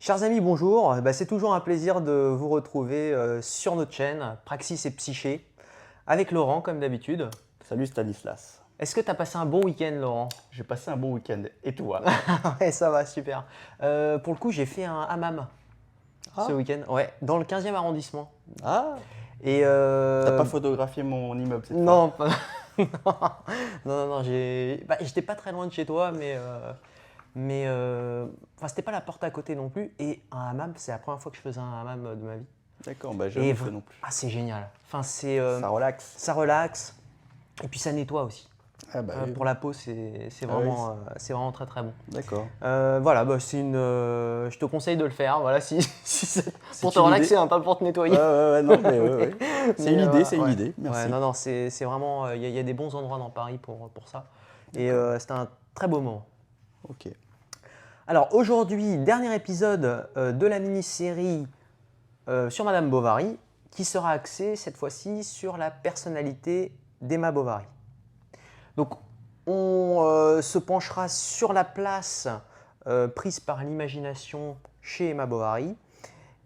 Chers amis, bonjour. C'est toujours un plaisir de vous retrouver sur notre chaîne Praxis et Psyché avec Laurent comme d'habitude. Salut Stanislas. Est-ce que tu as passé un bon week-end, Laurent? J'ai passé un bon week-end. Et toi? Ouais, ça va, super. Pour le coup, j'ai fait un hammam ce Ah, week-end, ouais, dans le 15e arrondissement. ah, Et t'as pas photographié mon immeuble cette fois? non, non, non, non, j'étais pas très loin de chez toi, mais c'était pas la porte à côté non plus. Et un hammam, c'est la première fois que je faisais un hammam de ma vie. D'accord, bah Et jamais fait non plus. c'est génial. Ça relaxe. Ça relaxe et puis ça nettoie aussi. Ah bah oui, Pour la peau, c'est Ah oui, c'est vraiment très très bon. d'accord. Voilà, je te conseille de le faire. Voilà, pour te une relaxer, idée. hein, pas pour te nettoyer. Ouais, non, mais ouais. C'est une idée, c'est une Ouais. idée. Ouais, Merci. non, non, c'est vraiment. Il y a des bons endroits dans Paris pour ça. Et D'accord. c'était un très beau moment. Ok. Alors aujourd'hui, dernier épisode de la mini-série sur Madame Bovary, qui sera axée cette fois-ci sur la personnalité d'Emma Bovary. Donc, on se penchera sur la place prise par l'imagination chez Emma Bovary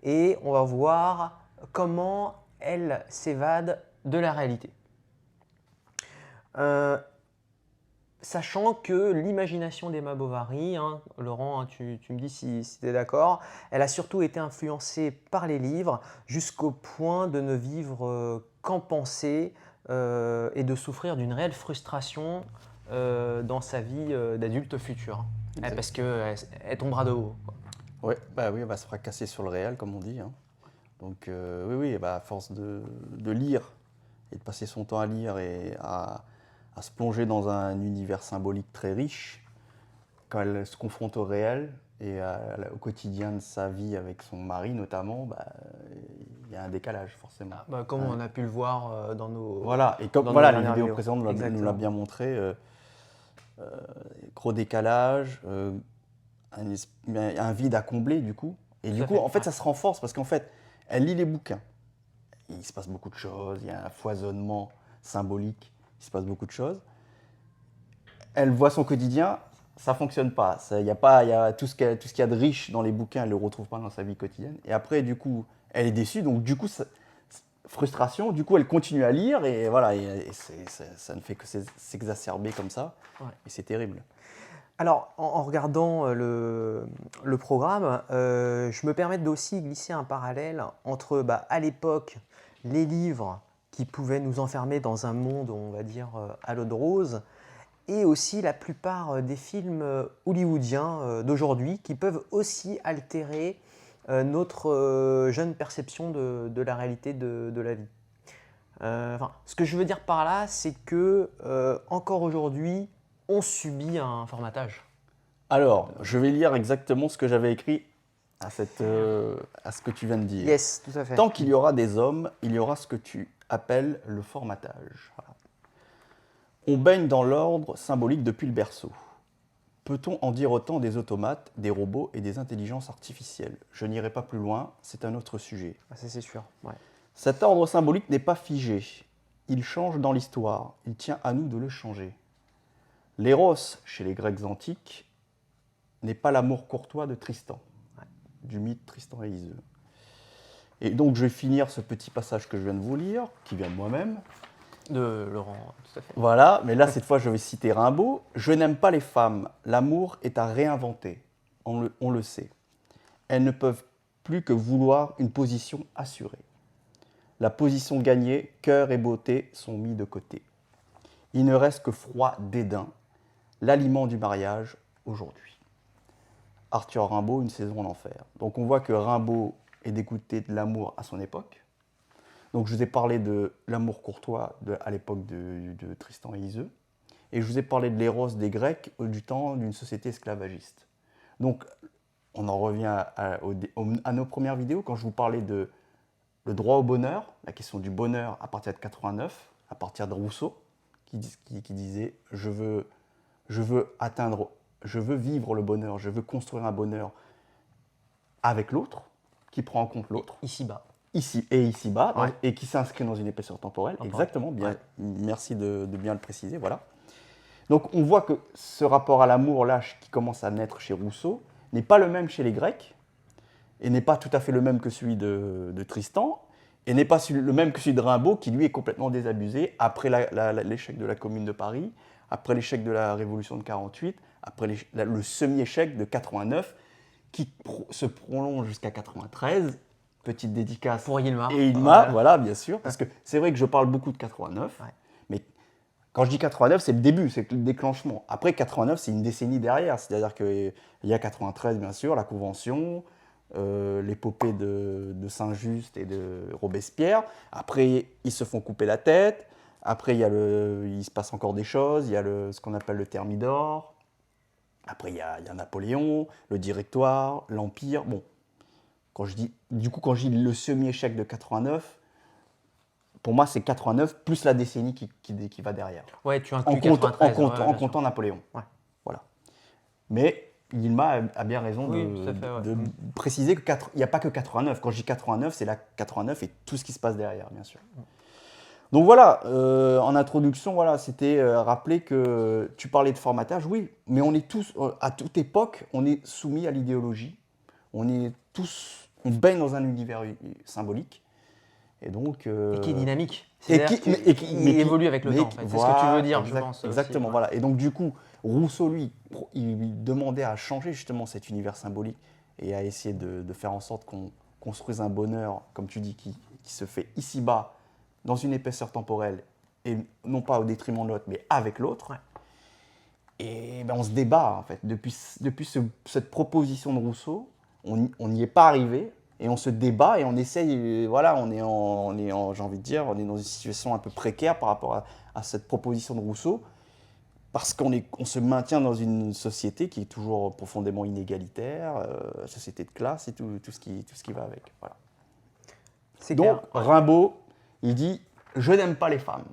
et on va voir comment elle s'évade de la réalité. Sachant que l'imagination d'Emma Bovary, hein, Laurent, hein, tu me dis si tu es d'accord, elle a surtout été influencée par les livres jusqu'au point de ne vivre qu'en pensée et de souffrir d'une réelle frustration dans sa vie d'adulte futur. Exact. Parce qu'elle tombera de haut, quoi. Ouais, bah oui, on va se fracasser sur le réel, comme on dit, hein. Donc oui, bah, à force de lire et de passer son temps à lire et à se plonger dans un univers symbolique très riche, quand elle se confronte au réel et au quotidien de sa vie avec son mari notamment, bah, il y a un décalage forcément. Comme Hein. on a pu le voir Voilà, et comme dans nos voilà, les dernières vidéos vidéos. précédentes nous l'a Exactement. bien montré, gros décalage, un vide à combler du coup. Et Tout du à coup, fait. en fait, Ouais. ça se renforce parce qu'en fait, elle lit les bouquins. Il se passe beaucoup de choses, il y a un foisonnement symbolique, il se passe beaucoup de choses. Elle voit son quotidien, ça fonctionne pas. Il y a tout ce qu'il y a de riche dans les bouquins, elle le retrouve pas dans sa vie quotidienne. Et après, du coup, elle est déçue, donc du coup, frustration. Du coup, elle continue à lire et voilà, ça ne fait que s'exacerber comme ça. Ouais. Et c'est terrible. Alors, en regardant le programme, je me permets d'aussi glisser un parallèle entre, à l'époque, les livres qui pouvaient nous enfermer dans un monde, on va dire, à l'eau de rose, et aussi la plupart des films hollywoodiens d'aujourd'hui qui peuvent aussi altérer notre jeune perception de la réalité de la vie. Ce que je veux dire par là, c'est que encore aujourd'hui, on subit un formatage. Alors, je vais lire exactement ce que j'avais écrit à ce que tu viens de dire. Yes, tout à fait. Tant qu'il y aura des hommes, il y aura ce que tu appelles le formatage. Voilà. On baigne dans l'ordre symbolique depuis le berceau. Peut-on en dire autant des automates, des robots et des intelligences artificielles? Je n'irai pas plus loin, c'est un autre sujet. Ça, c'est sûr. Ouais. Cet ordre symbolique n'est pas figé. Il change dans l'histoire. Il tient à nous de le changer. L'éros, chez les Grecs antiques, n'est pas l'amour courtois de Tristan, du mythe Tristan et Iseult. Et donc je vais finir ce petit passage que je viens de vous lire, qui vient de moi-même. De Laurent, tout à fait. Voilà, mais là cette fois je vais citer Rimbaud. Je n'aime pas les femmes, l'amour est à réinventer, on le sait. Elles ne peuvent plus que vouloir une position assurée. La position gagnée, cœur et beauté sont mis de côté. Il ne reste que froid dédain, l'aliment du mariage aujourd'hui. Arthur Rimbaud, Une saison en enfer. Donc on voit que Rimbaud est dégoûté de l'amour à son époque. Donc je vous ai parlé de l'amour courtois à l'époque de Tristan et Iseult. Et je vous ai parlé de l'éros des Grecs du temps d'une société esclavagiste. Donc on en revient à nos premières vidéos quand je vous parlais de le droit au bonheur, la question du bonheur à partir de 89, à partir de Rousseau, qui disait je veux vivre le bonheur, je veux construire un bonheur avec l'autre, qui prend en compte l'autre, Ici-bas. ici-bas, Ouais. et qui s'inscrit dans une épaisseur temporelle. Exactement, bien, Ouais. merci de bien le préciser, voilà. Donc on voit que ce rapport à l'amour là qui commence à naître chez Rousseau n'est pas le même chez les Grecs. et n'est pas tout à fait le même que celui de Tristan, et n'est pas le même que celui de Rimbaud, qui lui est complètement désabusé après l'échec de la Commune de Paris, après l'échec de la Révolution de 48, après le semi-échec de 89, qui se prolonge jusqu'à 93. Petite dédicace Pour Yilmaz. et Yilmaz, voilà, bien sûr, parce que c'est vrai que je parle beaucoup de 89, Ouais. mais quand je dis 89, c'est le début, c'est le déclenchement. Après 89, c'est une décennie derrière, c'est-à-dire qu'il y a 93, bien sûr, la Convention, l'épopée de Saint-Just et de Robespierre. Après, ils se font couper la tête. Après, il se passe encore des choses. Il y a ce qu'on appelle le Thermidor. Après, il y a Napoléon, le Directoire, l'Empire. Bon, quand je dis le semi-échec de 89, pour moi, c'est 89 plus la décennie qui va derrière. Ouais, tu inclus 93. En comptant Napoléon. Ouais. Voilà. Mais Yilmaz a bien raison de préciser qu'il n'y a pas que 89. Quand je dis 89, c'est la 89 et tout ce qui se passe derrière, bien sûr. Donc voilà, en introduction, voilà, c'était rappeler que tu parlais de formatage, oui, mais on est tous, à toute époque, on est soumis à l'idéologie. On baigne dans un univers symbolique. Et donc, et qui est dynamique. C'est-à-dire qu'il évolue avec le temps, en fait. C'est ce que tu veux dire, je pense. Exactement, aussi, voilà. Et donc, du coup, Rousseau, lui, il demandait à changer justement cet univers symbolique et à essayer de faire en sorte qu'on construise un bonheur, comme tu dis, qui se fait ici-bas, dans une épaisseur temporelle, et non pas au détriment de l'autre, mais avec l'autre. Ouais. Et ben, on se débat, en fait. Depuis cette proposition de Rousseau, on n'y est pas arrivé. Et on se débat et on essaye, voilà, j'ai envie de dire, on est dans une situation un peu précaire par rapport à cette proposition de Rousseau, parce qu'on se maintient dans une société qui est toujours profondément inégalitaire, société de classe et tout ce qui va avec. Voilà. Donc, Rimbaud, il dit « Je n'aime pas les femmes ».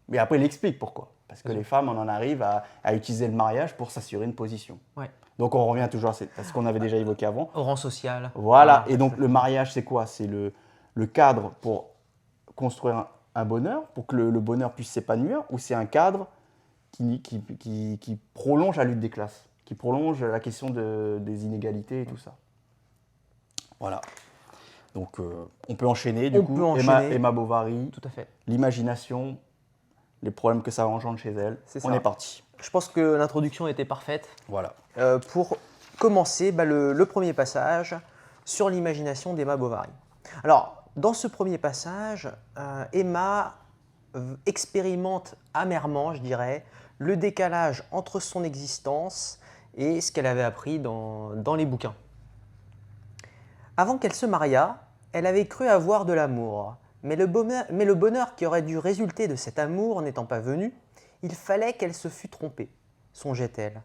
Mais après, il explique pourquoi. Parce que les femmes, on en arrive à utiliser le mariage pour s'assurer une position. Ouais. Donc on revient toujours à ce qu'on avait déjà évoqué avant. Au rang social. Voilà, et donc le mariage, c'est quoi? C'est le cadre pour construire un bonheur, pour que le bonheur puisse s'épanouir, ou c'est un cadre qui prolonge la lutte des classes, qui prolonge la question des inégalités et tout ça. Voilà. Donc on peut enchaîner du coup. Emma Bovary, tout à fait. L'imagination, les problèmes que ça engendre chez elle. On est parti. Je pense que l'introduction était parfaite. Voilà. Pour commencer, le premier passage sur l'imagination d'Emma Bovary. Alors, dans ce premier passage, Emma expérimente amèrement, je dirais, le décalage entre son existence et ce qu'elle avait appris dans les bouquins. Avant qu'elle se mariât, elle avait cru avoir de l'amour, mais le bonheur qui aurait dû résulter de cet amour n'étant pas venu, il fallait qu'elle se fût trompée, songeait-elle.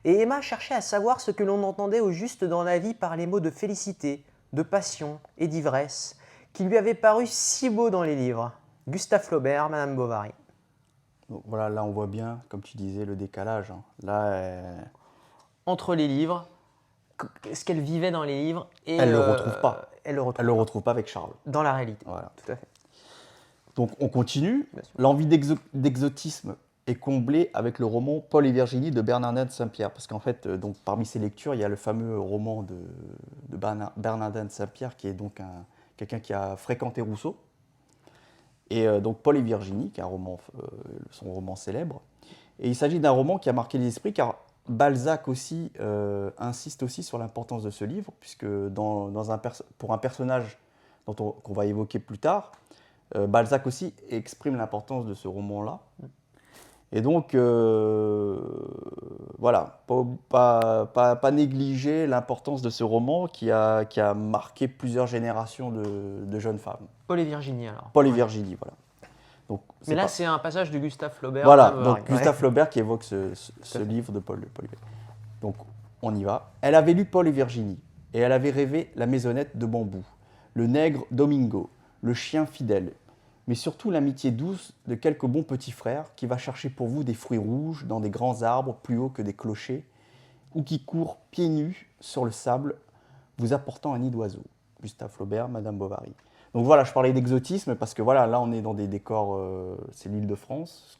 Et Emma cherchait à savoir ce que l'on entendait au juste dans la vie par les mots de félicité, de passion et d'ivresse, qui lui avaient paru si beaux dans les livres. Gustave Flaubert, Madame Bovary. Donc voilà, là on voit bien, comme tu disais, le décalage. Là, entre les livres, ce qu'elle vivait dans les livres et elle ne le retrouve pas. Elle le retrouve pas avec Charles. Dans la réalité. Voilà. Tout à fait. Donc on continue. L'envie d'exotisme est comblée avec le roman Paul et Virginie de Bernardin de Saint-Pierre. Parce qu'en fait, donc, parmi ses lectures, il y a le fameux roman de Bernardin de Saint-Pierre, qui est donc quelqu'un qui a fréquenté Rousseau. Et donc Paul et Virginie, qui est son roman célèbre. Et il s'agit d'un roman qui a marqué les esprits, car Balzac aussi insiste aussi sur l'importance de ce livre, puisque pour un personnage qu'on va évoquer plus tard, Balzac aussi exprime l'importance de ce roman-là. Et donc, voilà, pas négliger l'importance de ce roman qui a marqué plusieurs générations de jeunes femmes. Paul et Virginie, alors. Paul et Virginie, voilà. Donc, mais là, c'est un passage de Gustave Flaubert. Voilà, donc Gustave Flaubert qui évoque ce livre de Paul et Virginie. Donc, on y va. Elle avait lu Paul et Virginie, et elle avait rêvé la maisonnette de bambou, le nègre Domingo, le chien fidèle, mais surtout l'amitié douce de quelques bons petits frères qui va chercher pour vous des fruits rouges dans des grands arbres plus hauts que des clochers, ou qui courent pieds nus sur le sable, vous apportant un nid d'oiseaux. Gustave Flaubert, Madame Bovary. Donc voilà, je parlais d'exotisme parce que voilà, là on est dans des décors, c'est l'île de France,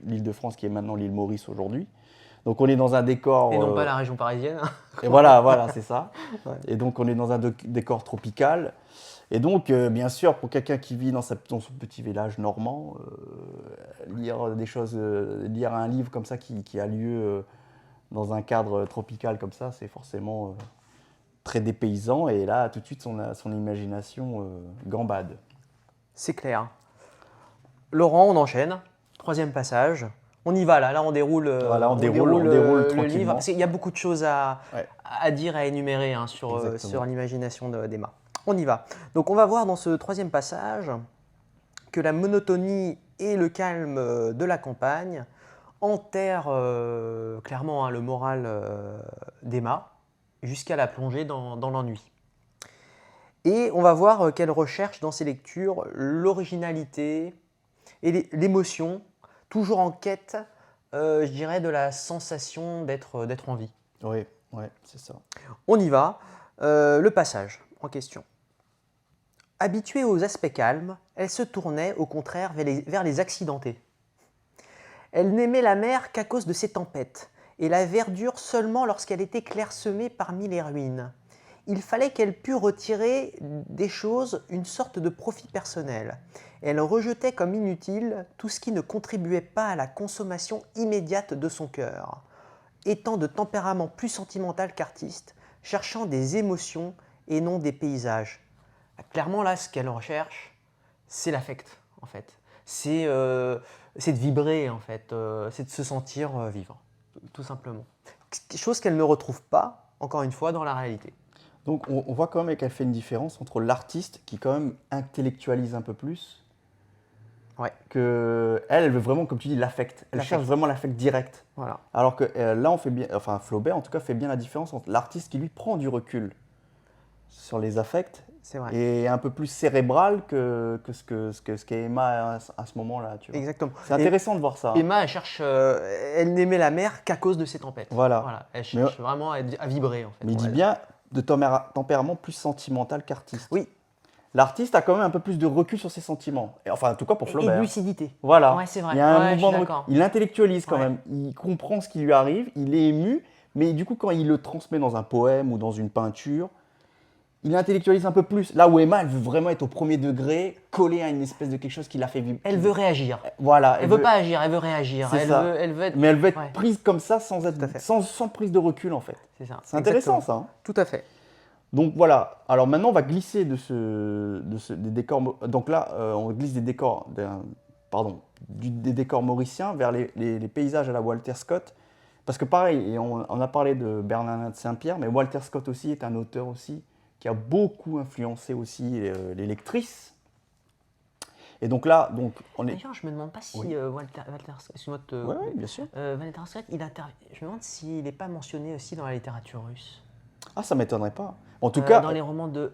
l'île de France qui est maintenant l'île Maurice aujourd'hui. Donc on est dans un décor... Et non pas la région parisienne. Et voilà, c'est ça. Ouais. Et donc on est dans un décor tropical. Et donc, bien sûr, pour quelqu'un qui vit dans son petit village normand, lire des choses, lire un livre comme ça qui a lieu dans un cadre tropical comme ça, c'est forcément très dépaysant. Et là, tout de suite, son imagination gambade. C'est clair. Laurent, on enchaîne. Troisième passage. On y va là on déroule, Voilà, on déroule le tranquillement. livre. Parce qu'il y a beaucoup de choses Ouais. à dire, à énumérer hein, Exactement. sur l'imagination d'Emma. On y va. Donc on va voir dans ce troisième passage que la monotonie et le calme de la campagne enterrent clairement hein, le moral d'Emma jusqu'à la plonger dans l'ennui. Et on va voir qu'elle recherche dans ses lectures l'originalité et l'émotion, toujours en quête, je dirais, de la sensation d'être en vie. Oui, c'est ça. On y va. Le passage en question. Habituée aux aspects calmes, elle se tournait au contraire vers les accidentés. Elle n'aimait la mer qu'à cause de ses tempêtes, et la verdure seulement lorsqu'elle était clairsemée parmi les ruines. Il fallait qu'elle pût retirer des choses une sorte de profit personnel. Elle rejetait comme inutile tout ce qui ne contribuait pas à la consommation immédiate de son cœur. Étant de tempérament plus sentimental qu'artiste, cherchant des émotions et non des paysages. Clairement, là, ce qu'elle recherche, c'est l'affect, en fait. C'est de vibrer, en fait. C'est de se sentir vivre, tout simplement. Chose qu'elle ne retrouve pas, encore une fois, dans la réalité. Donc on voit quand même qu'elle fait une différence entre l'artiste qui quand même intellectualise un peu plus, Ouais. que elle veut vraiment, comme tu dis, l'affect. Elle cherche vraiment l'affect direct. Voilà. Alors que là, on fait bien, enfin Flaubert en tout cas fait bien la différence entre l'artiste qui lui prend du recul sur les affects C'est vrai. et un peu plus cérébral que ce qu'est Emma à ce moment-là. Tu vois. Exactement. C'est intéressant de voir ça. Emma, elle cherche, elle n'aimait la mer qu'à cause de ses tempêtes. Voilà. Elle cherche vraiment à vibrer, en fait. Mais il dit bien de tempérament plus sentimental qu'artiste. Oui. L'artiste a quand même un peu plus de recul sur ses sentiments. Et, enfin, en tout cas pour Flaubert. Et de lucidité. Voilà. Ouais, c'est vrai. Il y a un Ouais, mouvement je suis de d'accord. il intellectualise quand Ouais. même. Il comprend ce qui lui arrive, il est ému, mais du coup, quand il le transmet dans un poème ou dans une peinture, il intellectualise un peu plus. Là où Emma, elle veut vraiment être au premier degré, collée à une espèce de quelque chose qui l'a fait vivre. Elle veut réagir. Voilà. Elle veut pas agir, elle veut réagir. C'est ça. Elle veut être... Mais elle veut être Ouais. prise comme ça sans prise de recul en fait. C'est ça. C'est intéressant Exactement. ça. Hein. Tout à fait. Donc voilà. Alors maintenant, on va glisser des décors. Donc là, on glisse des décors, des décors mauriciens vers les paysages à la Walter Scott. Parce que pareil, et on a parlé de Bernardin de Saint-Pierre, mais Walter Scott aussi est un auteur aussi qui a beaucoup influencé aussi les lectrices. Et donc là, on est. D'ailleurs, je me demande pas si Oui. Walter Scott, excuse-moi de te... Oui, bien sûr. Walter Scott, je me demande s'il n'est pas mentionné aussi dans la littérature russe. Ah, ça m'étonnerait pas. En tout cas, dans les romans de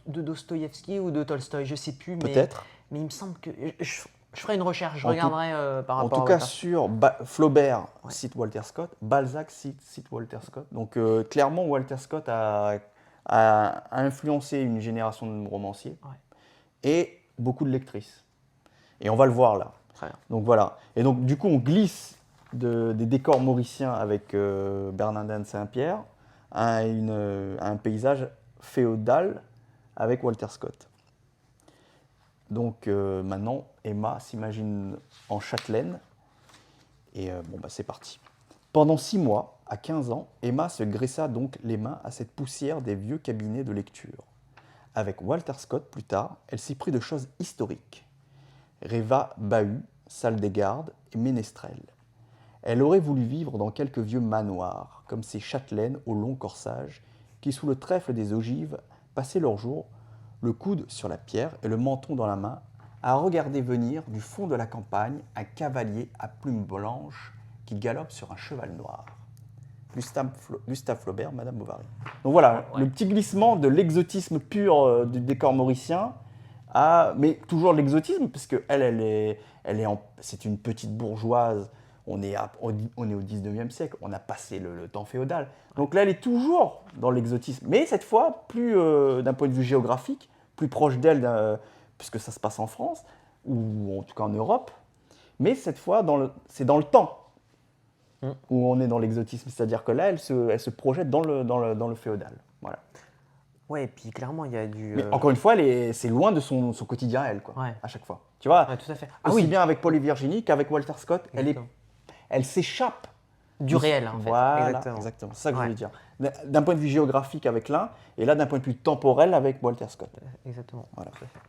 Dostoïevski ou de Tolstoï, je sais plus, peut-être. Mais il me semble que je ferai une recherche, je En regarderai par En rapport tout à cas, Walter. sur Flaubert cite Walter Scott, Balzac cite Walter Scott. Donc clairement, Walter Scott a influencé une génération de romanciers et beaucoup de lectrices. Et on va le voir là. Très bien. Donc voilà. Et donc du coup, on glisse des décors mauriciens avec Bernardin de Saint-Pierre à un paysage féodal avec Walter Scott. Donc maintenant, Emma s'imagine en châtelaine. Et c'est parti. Pendant 6 mois, à 15 ans, Emma se graissa donc les mains à cette poussière des vieux cabinets de lecture. Avec Walter Scott, plus tard, elle s'y prit de choses historiques. Rêva bahut, salle des gardes et ménestrel. Elle aurait voulu vivre dans quelques vieux manoirs, comme ces châtelaines au long corsage, qui, sous le trèfle des ogives, passaient leurs jours, le coude sur la pierre et le menton dans la main, à regarder venir du fond de la campagne un cavalier à plumes blanches qui galope sur un cheval noir. Gustave Flaubert, Madame Bovary. Donc voilà, le petit glissement de l'exotisme pur du décor mauricien, mais toujours l'exotisme, parce que c'est une petite bourgeoise. On est au 19e siècle, on a passé le temps féodal. Donc là, elle est toujours dans l'exotisme, mais cette fois, plus d'un point de vue géographique, plus proche d'elle, puisque ça se passe en France, ou en tout cas en Europe. Mais cette fois, c'est dans le temps. où on est dans l'exotisme. C'est-à-dire que là, elle se projette dans le féodal. Voilà. Ouais, et puis clairement, il y a du. Mais encore une fois, c'est loin de son quotidien à elle, quoi, Ouais. à chaque fois. Tu vois, Ouais, tout à fait. aussi bien avec Paul et Virginie qu'avec Walter Scott, Exactement. elle s'échappe. Du réel, en fait. Voilà, exactement. C'est ça que je voulais dire. D'un point de vue géographique avec l'un, et là, d'un point de vue temporel avec Walter Scott. Exactement. Voilà. Tout à fait.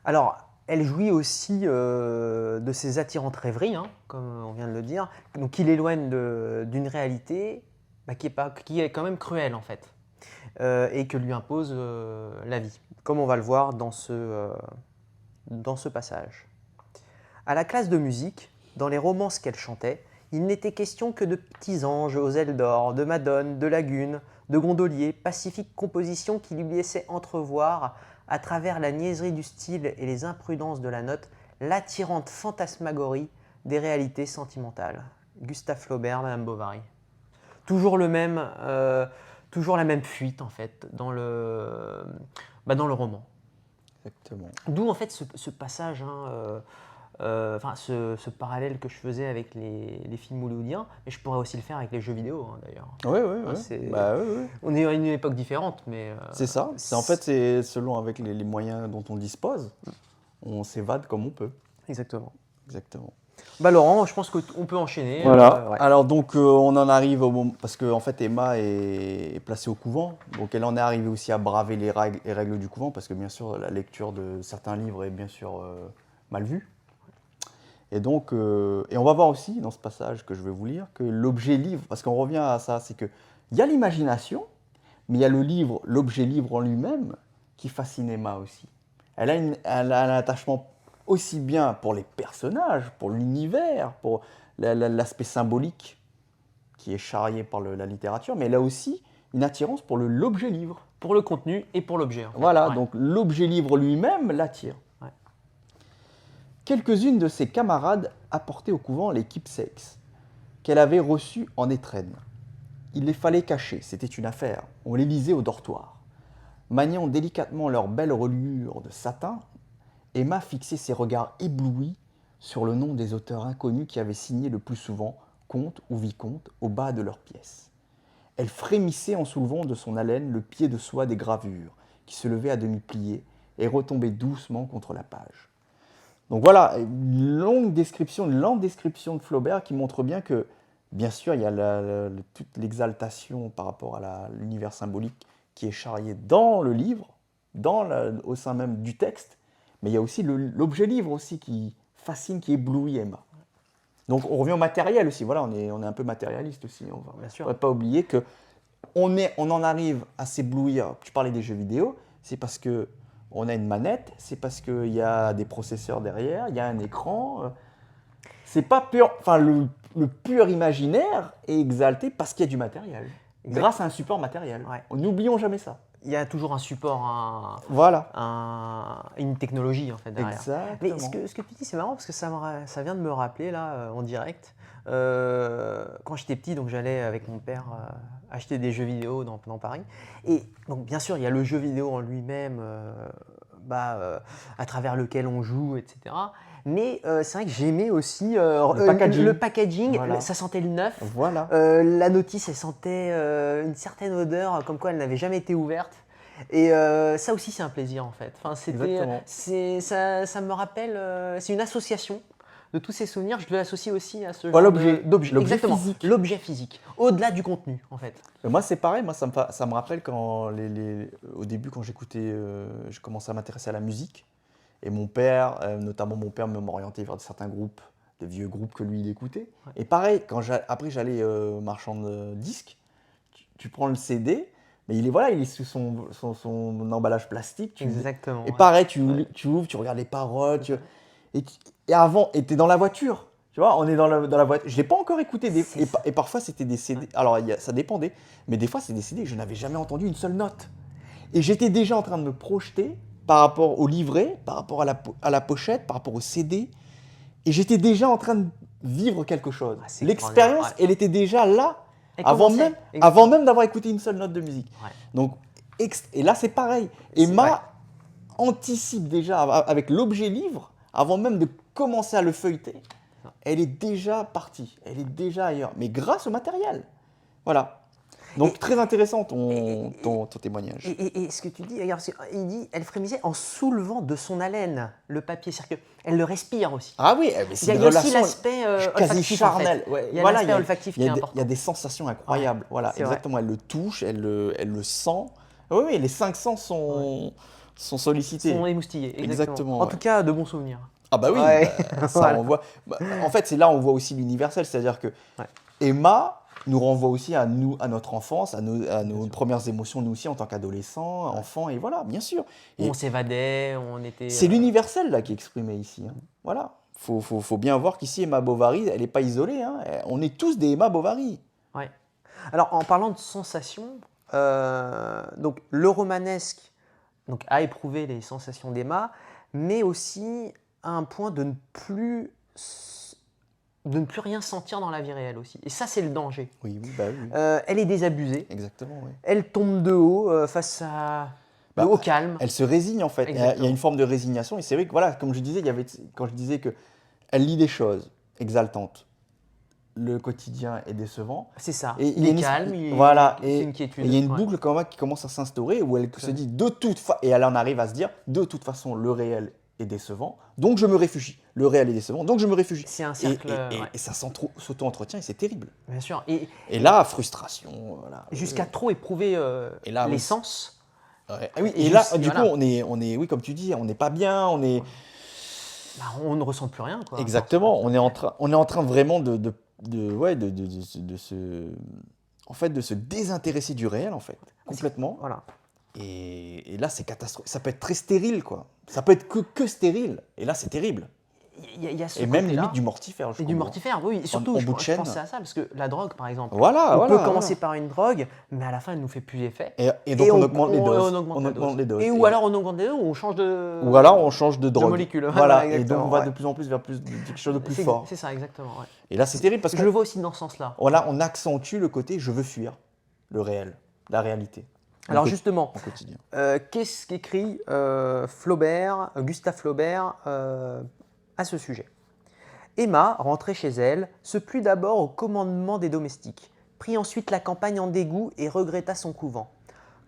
Alors, elle jouit aussi de ses attirantes rêveries, hein, comme on vient de le dire, donc qui l'éloigne d'une réalité qui est quand même cruelle en fait, et que lui impose la vie, comme on va le voir dans ce passage. À la classe de musique, dans les romances qu'elle chantait, il n'était question que de petits anges aux ailes d'or, de madones, de lagunes, de gondoliers, pacifiques compositions qui lui laissaient entrevoir, à travers la niaiserie du style et les imprudences de la note, l'attirante fantasmagorie des réalités sentimentales. Gustave Flaubert, Madame Bovary. Toujours toujours la même fuite en fait dans le roman. Exactement. D'où en fait ce passage, ce parallèle que je faisais avec les films hollywoodiens, mais je pourrais aussi le faire avec les jeux vidéo d'ailleurs. Oui. On est à une époque différente, mais c'est ça. C'est selon avec les moyens dont on dispose, on s'évade comme on peut. Exactement. Exactement. Laurent, je pense qu'on peut enchaîner. Voilà. Alors donc on en arrive au moment parce que en fait Emma est placée au couvent, donc elle en est arrivée aussi à braver les règles du couvent parce que bien sûr la lecture de certains livres est bien sûr mal vue. Et donc et on va voir aussi dans ce passage que je vais vous lire que l'objet livre, parce qu'on revient à ça, c'est que il y a l'imagination, mais il y a l'objet livre en lui-même qui fascine Emma aussi. Elle a un attachement aussi bien pour les personnages, pour l'univers, pour l'aspect symbolique qui est charrié par la littérature, mais elle a aussi une attirance pour l'objet livre. Pour le contenu et pour l'objet. En fait. Voilà, donc l'objet livre lui-même l'attire. Ouais. Quelques-unes de ses camarades apportaient au couvent les keepsakes qu'elle avait reçus en étrenne. Il les fallait cacher, c'était une affaire. On les lisait au dortoir. Maniant délicatement leurs belles reliures de satin, Emma fixait ses regards éblouis sur le nom des auteurs inconnus qui avaient signé le plus souvent comte ou vicomte au bas de leurs pièces. Elle frémissait en soulevant de son haleine le pied de soie des gravures, qui se levait à demi plié et retombait doucement contre la page. Donc voilà, une lente description de Flaubert qui montre bien que, bien sûr, il y a toute l'exaltation par rapport à l'univers symbolique qui est charrié dans le livre, au sein même du texte, mais il y a aussi l'objet livre aussi qui fascine, qui éblouit Emma. Donc on revient au matériel aussi, voilà, on est un peu matérialiste aussi. On ne va pas oublier qu'on en arrive à s'éblouir. Tu parlais des jeux vidéo, c'est parce qu'on a une manette, c'est parce qu'il y a des processeurs derrière, il y a un écran. C'est pas pur, enfin le pur imaginaire est exalté parce qu'il y a du matériel, grâce à un support matériel. Ouais. N'oublions jamais ça. Il y a toujours un support, une technologie en fait derrière. Exactement. Mais ce que tu dis, c'est marrant parce que ça vient de me rappeler là en direct. Quand j'étais petit, donc j'allais avec mon père acheter des jeux vidéo dans Paris. Et donc bien sûr, il y a le jeu vidéo en lui-même, à travers lequel on joue, etc. Mais c'est vrai que j'aimais aussi le packaging, voilà. Ça sentait le neuf. Voilà. La notice, elle sentait une certaine odeur, comme quoi elle n'avait jamais été ouverte. Et ça aussi, c'est un plaisir en fait. Enfin, ça me rappelle, c'est une association de tous ces souvenirs. Je l'associe aussi à ce genre d'objet. Exactement, physique. L'objet physique, au-delà du contenu en fait. Moi, c'est pareil. Moi, ça me rappelle quand au début, quand j'écoutais, je commençais à m'intéresser à la musique. Et mon père, notamment mon père, m'orientait vers certains groupes, des vieux groupes que lui, il écoutait. Ouais. Et pareil, après j'allais marchand de disques, tu prends le CD, mais il est sous son emballage plastique. Exactement. Et pareil, tu ouvres, tu regardes les paroles. Et avant, tu es dans la voiture. Tu vois, on est dans la voiture. Je ne l'ai pas encore écouté. Et parfois, c'était des CD. Alors, ça dépendait. Mais des fois, c'est des CD. Je n'avais jamais entendu une seule note. Et j'étais déjà en train de me projeter par rapport au livret, par rapport à la pochette, par rapport au CD. Et j'étais déjà en train de vivre quelque chose. L'expérience, elle était déjà là, avant même d'avoir écouté une seule note de musique. Ouais. Donc, et là, c'est pareil. Emma anticipe déjà avec l'objet livre, avant même de commencer à le feuilleter. elle est déjà partie, elle est déjà ailleurs, mais grâce au matériel. Voilà. Donc très intéressant ton témoignage. Et ce que tu dis, regarde, il dit, elle frémissait en soulevant de son haleine le papier, c'est-à-dire qu'elle le respire aussi. Ah oui, mais Il c'est y a, une il y a aussi relation l'aspect quasi olfactif, charnelle. en fait. Ouais, Il y a voilà, l'aspect olfactif qui est important. il y a des sensations incroyables. Ouais, Voilà, c'est vrai. exactement. Elle le touche, elle le sent. Oui, oui, les 5 sens sont sollicités. Sont émoustillés, Exactement, En ouais. tout cas, de bons souvenirs. Ah bah oui, Ouais, ça voilà. on voit. En fait, c'est là où on voit aussi l'universel, c'est-à-dire que Ouais. Emma nous renvoie aussi à nous, à notre enfance, à nos sûr. premières émotions, nous aussi en tant qu'adolescents, enfants, et voilà, bien sûr. Et On s'évadait, on était. c'est l'universel là qui est exprimé ici. Hein. Voilà. Faut bien voir qu'ici, Emma Bovary, elle n'est pas isolée. Hein. On est tous des Emma Bovary. Ouais. Alors, en parlant de sensations, donc le romanesque donc, a éprouvé les sensations d'Emma, mais aussi à un point de ne plus rien sentir dans la vie réelle aussi. Et ça, c'est le danger. Oui, oui, bah oui. Elle est désabusée. Exactement, oui. Elle tombe de haut face au calme. Elle se résigne en fait. Il y a Exactement. une forme de résignation. Et c'est vrai que, voilà, comme je disais, quand je disais qu'elle lit des choses exaltantes, le quotidien est décevant. C'est ça. Et Il est calme, voilà, c'est et une quiétude. il y a une Ouais. boucle quand même qui commence à s'instaurer où elle se dit de toute façon, et elle en arrive à se dire de toute façon le réel est décevant, donc je me réfugie. Le réel est décevant, donc je me réfugie. C'est un cercle. Et ça s'auto-entretient et c'est terrible. Bien sûr. Et là, frustration, voilà. Jusqu'à trop éprouver Et là, oui. l'essence. Ouais. Ah oui, Et et là, juste- du voilà. coup, on est, oui, comme tu dis, on n'est pas bien, on est. Bah, on ne ressent plus rien, quoi. Exactement, on est en train vraiment de en fait, de se désintéresser du réel, en fait, complètement. Voilà. Et là, c'est catastrophique. Ça peut être très stérile, quoi. Ça peut être que stérile. Et là, c'est terrible. Il y a ce Et même côté-là. limite du mortifère, je Et du crois. mortifère, oui. Et surtout, en je bout de chaîne. pensais à ça, parce que la drogue, par exemple, Voilà, on peut voilà, commencer voilà. par une drogue, mais à la fin, elle nous fait plus effet. Et donc, on augmente les doses. On augmente la dose. les doses. Et ou alors on augmente les doses, ou on change de... Ou alors, on change de drogue. molécule. Voilà, Voilà, et donc, on va exactement, de plus en plus vers quelque chose de plus C'est- fort. C'est ça, exactement. Ouais. Et là, c'est terrible parce Je que le vois aussi dans ce sens-là. voilà, on accentue le côté je veux fuir le réel, la réalité. Alors justement, Au quotidien. qu'est-ce qu'écrit Gustave Flaubert à ce sujet? Emma, rentrée chez elle, se plut d'abord au commandement des domestiques, prit ensuite la campagne en dégoût et regretta son couvent.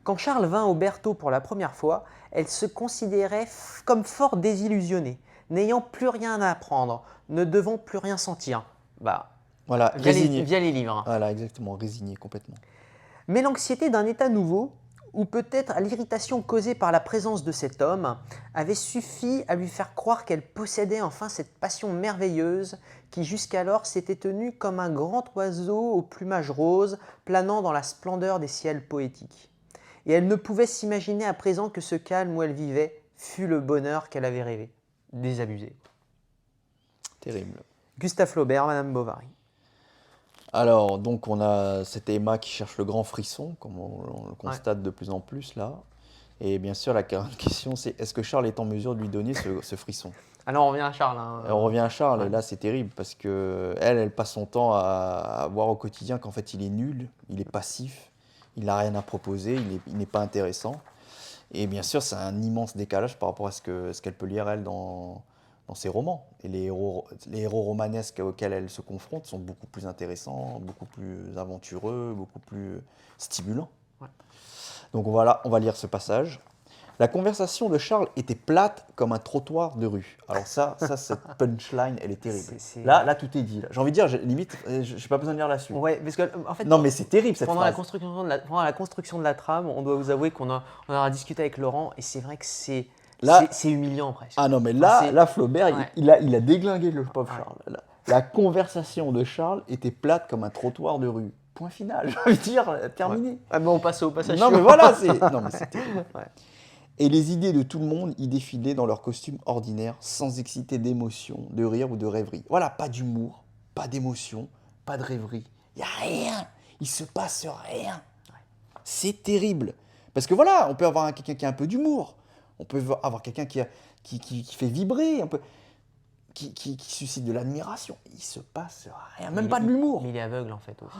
Quand Charles vint au Berthaud pour la première fois, elle se considérait comme fort désillusionnée, n'ayant plus rien à apprendre, ne devant plus rien sentir. Bah, Voilà, via résigné. les livres. Voilà, exactement, résigné complètement. Mais l'anxiété d'un état nouveau, ou peut-être l'irritation causée par la présence de cet homme, avait suffi à lui faire croire qu'elle possédait enfin cette passion merveilleuse qui jusqu'alors s'était tenue comme un grand oiseau au plumage rose planant dans la splendeur des ciels poétiques. Et elle ne pouvait s'imaginer à présent que ce calme où elle vivait fût le bonheur qu'elle avait rêvé. Désabusé. Terrible. Gustave Flaubert, Madame Bovary. Alors, donc, on a cette Emma qui cherche le grand frisson, comme on le constate de plus en plus là. Et bien sûr, la question, c'est est-ce que Charles est en mesure de lui donner ce frisson? Alors on revient à Charles. Hein. Et on revient à Charles, Ouais. et là, c'est terrible parce que elle passe son temps à voir au quotidien qu'en fait, il est nul, il est passif, il n'a rien à proposer, il n'est pas intéressant. Et bien sûr, c'est un immense décalage par rapport à ce qu'elle peut lire, elle, dans ses romans. Et les héros romanesques auxquels elle se confronte sont beaucoup plus intéressants, beaucoup plus aventureux, beaucoup plus stimulants. Ouais. Donc voilà, on va lire ce passage. La conversation de Charles était plate comme un trottoir de rue. Alors ça cette punchline, elle est terrible. Là, tout est dit. Là. J'ai envie de dire, limite, je n'ai pas besoin de lire la suite. Ouais, parce que en fait, Non, mais c'est terrible cette pendant phrase. la construction de la trame, on doit vous avouer on a discuté avec Laurent et c'est vrai que c'est humiliant presque. Ah non, mais Enfin, là Flaubert, ouais. il a déglingué le pauvre Ouais. Charles. La conversation de Charles était plate comme un trottoir de rue. Point final, j'ai envie de dire, terminé. Ouais. Ah, bon, on passe au passage Non, mais suivant. voilà, c'est terrible. Ouais. Et les idées de tout le monde y défilaient dans leurs costumes ordinaires, sans exciter d'émotion, de rire ou de rêverie. Voilà, pas d'humour, pas d'émotion, pas de rêverie. Il n'y a rien, il se passe rien. C'est terrible. Parce que voilà, on peut avoir quelqu'un qui a un peu d'humour, on peut avoir quelqu'un qui fait vibrer, qui suscite de l'admiration. Il se passe rien, même pas de l'humour. Mais il est aveugle en fait aussi.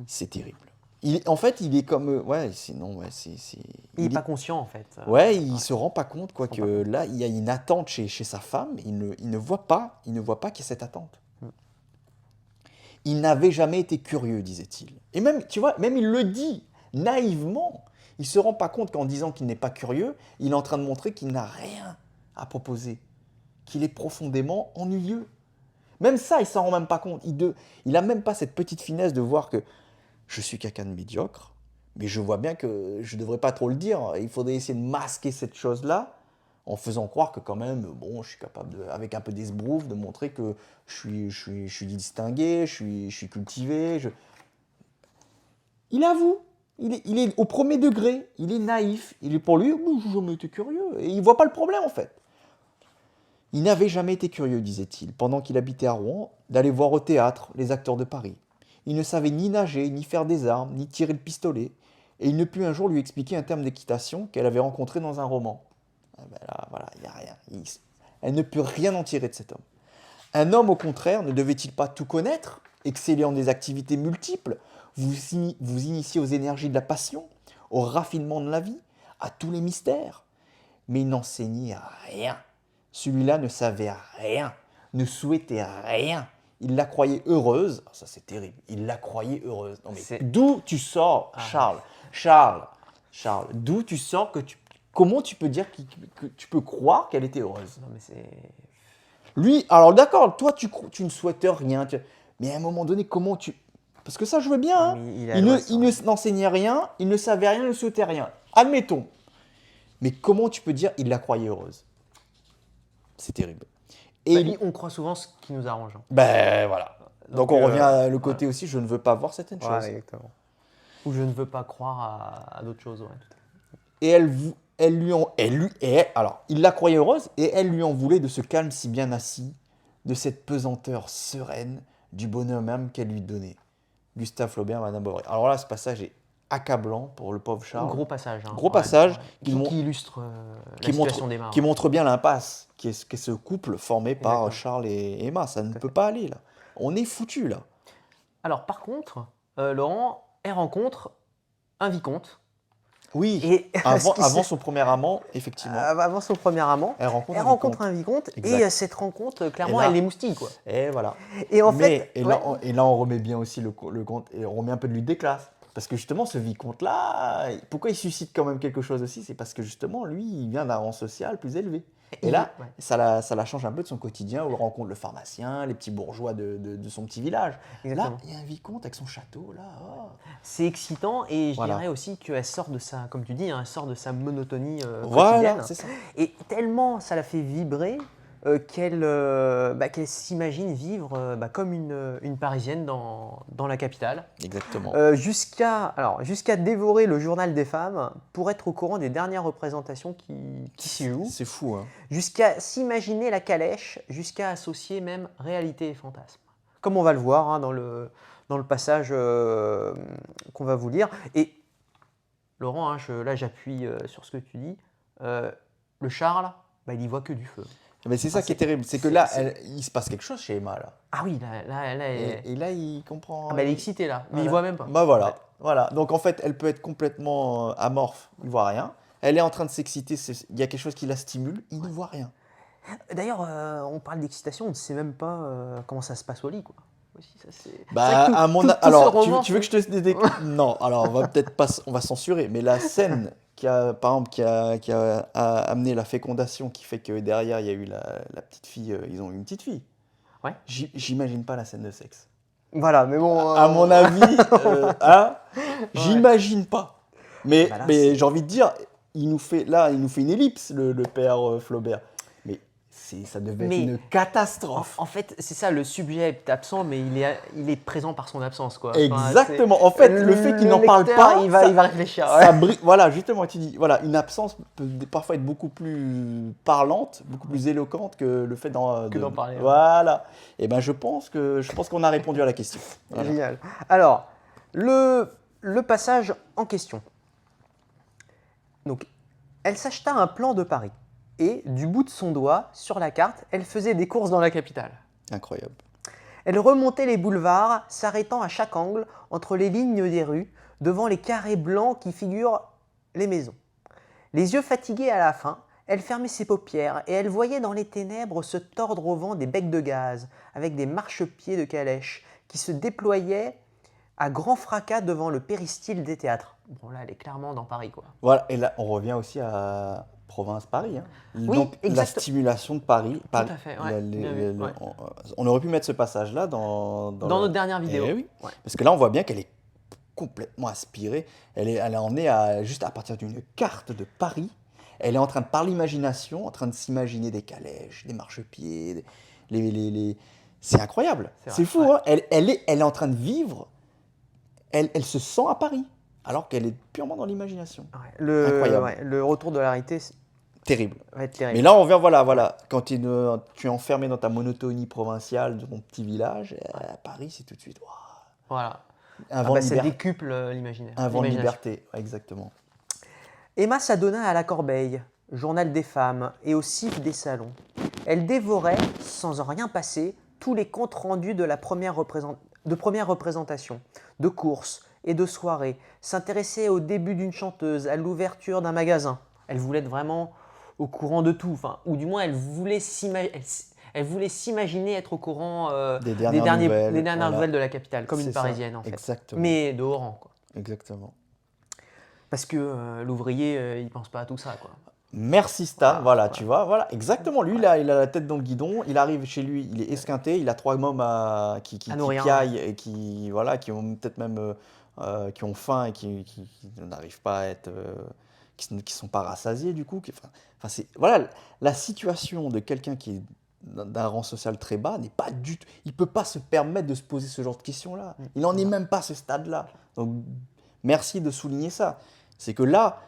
C'est terrible. En fait, il est comme... Il n'est pas conscient en fait. Ouais, il se rend pas compte quoi que là, il y a une attente chez sa femme. Il ne voit pas qu'il y a cette attente. Il n'avait jamais été curieux, disait-il. Et même, tu vois, même il le dit naïvement. Il ne se rend pas compte qu'en disant qu'il n'est pas curieux, il est en train de montrer qu'il n'a rien à proposer, qu'il est profondément ennuyeux. Même ça, il s'en rend même pas compte. Il n'a même pas cette petite finesse de voir que je suis quelqu'un de médiocre, mais je vois bien que je ne devrais pas trop le dire. Il faudrait essayer de masquer cette chose-là en faisant croire que quand même, bon, je suis capable, avec un peu d'esbrouf, de montrer que je suis distingué, je suis cultivé. Il avoue, il est au premier degré, il est naïf. Il est pour lui, oh, j'ai jamais été curieux. Et il ne voit pas le problème en fait. Il n'avait jamais été curieux, disait-il, pendant qu'il habitait à Rouen, d'aller voir au théâtre les acteurs de Paris. Il ne savait ni nager, ni faire des armes, ni tirer le pistolet, et il ne put un jour lui expliquer un terme d'équitation qu'elle avait rencontré dans un roman. Ah ben là, voilà, il n'y a rien. Elle ne put rien en tirer de cet homme. Un homme, au contraire, ne devait-il pas tout connaître, exceller en des activités multiples, vous initier aux énergies de la passion, au raffinement de la vie, à tous les mystères? Mais il n'enseignait rien. Celui-là ne savait rien, ne souhaitait rien. Il la croyait heureuse. Ah, ça, c'est terrible. Il la croyait heureuse. Non, mais d'où tu sors, Charles? Charles, d'où tu sors comment tu peux dire que tu peux croire qu'elle était heureuse? Non, mais c'est. Lui, alors d'accord, toi, tu ne souhaites rien. Mais à un moment donné, comment tu. Parce que ça, je veux bien. Hein. Il n'enseignait rien, il ne savait rien, il ne souhaitait rien. Admettons. Mais comment tu peux dire il la croyait heureuse? C'est terrible. Et on croit souvent ce qui nous arrange. Hein. Ben voilà. Donc on revient à le côté aussi, je ne veux pas voir certaines choses. Exactement. Ou je ne veux pas croire à d'autres choses. Ouais. Et alors, il la croyait heureuse et elle lui en voulait de ce calme si bien assis, de cette pesanteur sereine, du bonheur même qu'elle lui donnait. Gustave Flaubert, Madame Bovary. Alors là, ce passage est accablant pour le pauvre Charles. Gros passage. Hein, Gros passage qui illustre la situation d'Emma. Qui montre bien l'impasse qu'est ce couple formé par Charles et Emma. Ça ne peut pas aller là. On est foutu là. Alors par contre, Laurent, elle rencontre un vicomte. Oui, et avant son premier amant, effectivement. Avant son premier amant, elle rencontre un vicomte. Exact. Et cette rencontre, clairement, elle l'émoustille, quoi. Et voilà. Et en fait, là, on remet bien aussi le compte, et on remet un peu de lui des classes. Parce que justement, ce vicomte-là, pourquoi il suscite quand même quelque chose aussi? C'est parce que justement, lui, il vient d'un rang social plus élevé. Et là, ça la change un peu de son quotidien où il rencontre le pharmacien, les petits bourgeois de son petit village. Exactement. Là, il y a un vicomte avec son château. Là, c'est excitant et je dirais aussi qu'elle sort de sa, comme tu dis, elle sort de sa monotonie quotidienne. Voilà, c'est ça. Et tellement ça la fait vibrer qu'elle s'imagine vivre comme une Parisienne dans la capitale. Exactement. Jusqu'à dévorer le journal des femmes pour être au courant des dernières représentations qui s'y jouent. C'est fou, hein. Jusqu'à s'imaginer la calèche, jusqu'à associer même réalité et fantasme. Comme on va le voir hein, dans le passage qu'on va vous lire. Et Laurent, hein, là j'appuie sur ce que tu dis. Le Charles, il n'y voit que du feu. Mais c'est ça qui est terrible, c'est que là, il se passe quelque chose chez Emma. Là. Ah oui, là et là, il comprend. Elle est excitée là, mais il ne voit même pas. Bah voilà. Donc en fait, elle peut être complètement amorphe, il ne voit rien. Elle est en train de s'exciter, il y a quelque chose qui la stimule, il ne voit rien. D'ailleurs, on parle d'excitation, on ne sait même pas comment ça se passe au lit, quoi. Aussi, ça, alors, tu veux que je te Non, alors on va censurer, mais la scène qui a amené la fécondation, qui fait que derrière il y a eu la petite fille, ils ont eu une petite fille. Ouais. J'imagine pas la scène de sexe. Voilà, mais bon. À mon avis, j'imagine pas. Mais j'ai envie de dire, il nous fait une ellipse, le père Flaubert. Ça devait être une catastrophe. En fait, c'est ça, le sujet est absent, mais il est présent par son absence, quoi. Exactement. En fait, le fait qu'il n'en parle pas, il va réfléchir. Voilà, justement, tu dis, voilà, une absence peut parfois être beaucoup plus parlante, beaucoup plus éloquente que le fait d'en parler. Voilà. Et ben, je pense qu'on a répondu à la question. Voilà. Génial. Alors, le passage en question. Donc, elle s'acheta un plan de Paris. Et, du bout de son doigt, sur la carte, elle faisait des courses dans la capitale. Incroyable. Elle remontait les boulevards, s'arrêtant à chaque angle, entre les lignes des rues, devant les carrés blancs qui figurent les maisons. Les yeux fatigués à la fin, elle fermait ses paupières et elle voyait dans les ténèbres se tordre au vent des becs de gaz, avec des marchepieds de calèches qui se déployait à grand fracas devant le péristyle des théâtres. Bon, là, elle est clairement dans Paris, quoi. Voilà, et là, on revient aussi à province-Paris, hein. Oui, Donc, la exact. stimulation de Paris. Tout à fait, ouais. Bien vu, ouais. On aurait pu mettre ce passage-là dans Dans notre dernière vidéo. Eh oui, Ouais. parce que là, on voit bien qu'elle est complètement inspirée. Elle en est juste à partir d'une carte de Paris. Elle est en train de, par l'imagination, en train de s'imaginer des calèches, des marchepieds, c'est incroyable. C'est vrai, C'est fou, ouais. hein. Elle est en train de vivre. Elle se sent à Paris, alors qu'elle est purement dans l'imagination. Ouais. Incroyable. Le retour de la réalité Terrible. va être terrible. Mais là, on vient, voilà. Quand tu es enfermé dans ta monotonie provinciale de ton petit village, à Paris, c'est tout de suite, waouh, Voilà. un vent de Ça liberté. décuple l'imaginaire. Un vent de l'imagination. liberté, ouais, exactement. Emma s'adonna à la corbeille, journal des femmes, et au cif des salons. Elle dévorait, sans en rien passer, tous les comptes rendus de première représentation, de courses et de soirées, s'intéressait au début d'une chanteuse, à l'ouverture d'un magasin. Elle voulait être vraiment au courant de tout, ou du moins elle voulait s'imaginer être au courant Des dernières nouvelles, des dernières voilà. nouvelles de la capitale, comme une C'est ça, Parisienne en fait. exactement. Mais de haut rang, quoi. Exactement. Parce que l'ouvrier, il pense pas à tout ça, quoi. Merci Stan, Voilà. tu vois, voilà, exactement. Lui, là, il a la tête dans le guidon, il arrive chez lui, il est esquinté, il a 3 mômes qui À nourrir. piaillent et qui ont peut-être même qui ont faim et qui n'arrivent pas à être, qui sont pas rassasiés du coup. Voilà, la situation de quelqu'un qui est d'un rang social très bas n'est pas du tout, il peut pas se permettre de se poser ce genre de questions-là. Il n'en est même pas à ce stade-là. Donc, merci de souligner ça. C'est que là,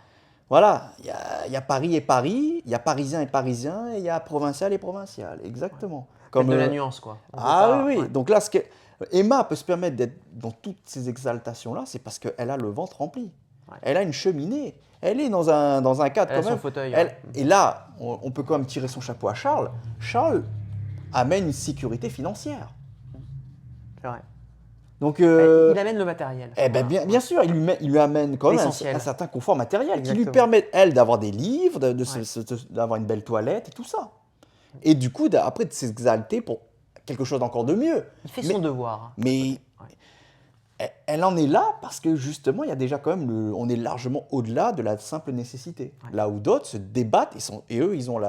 voilà, il y a Paris et Paris, il y a Parisien et Parisien, et il y a provincial et provincial, exactement. Comme de la nuance, quoi. Oui. Ouais. Donc là, Emma peut se permettre d'être dans toutes ces exaltations-là, c'est parce qu'elle a le ventre rempli. Ouais. Elle a une cheminée. Elle est dans un cadre Elle a quand même. son fauteuil. Et là, on peut quand même tirer son chapeau à Charles. Charles amène une sécurité financière. C'est vrai. Donc, Il amène le matériel. bien sûr, il lui amène quand même un certain confort matériel qui lui permet, elle, d'avoir des livres, d'avoir une belle toilette et tout ça. Et du coup, après, de s'exalter pour quelque chose d'encore de mieux. Il fait son devoir. Mais elle en est là parce que justement, il y a déjà quand même, on est largement au-delà de la simple nécessité. Ouais. Là où d'autres se débattent et eux, ils ont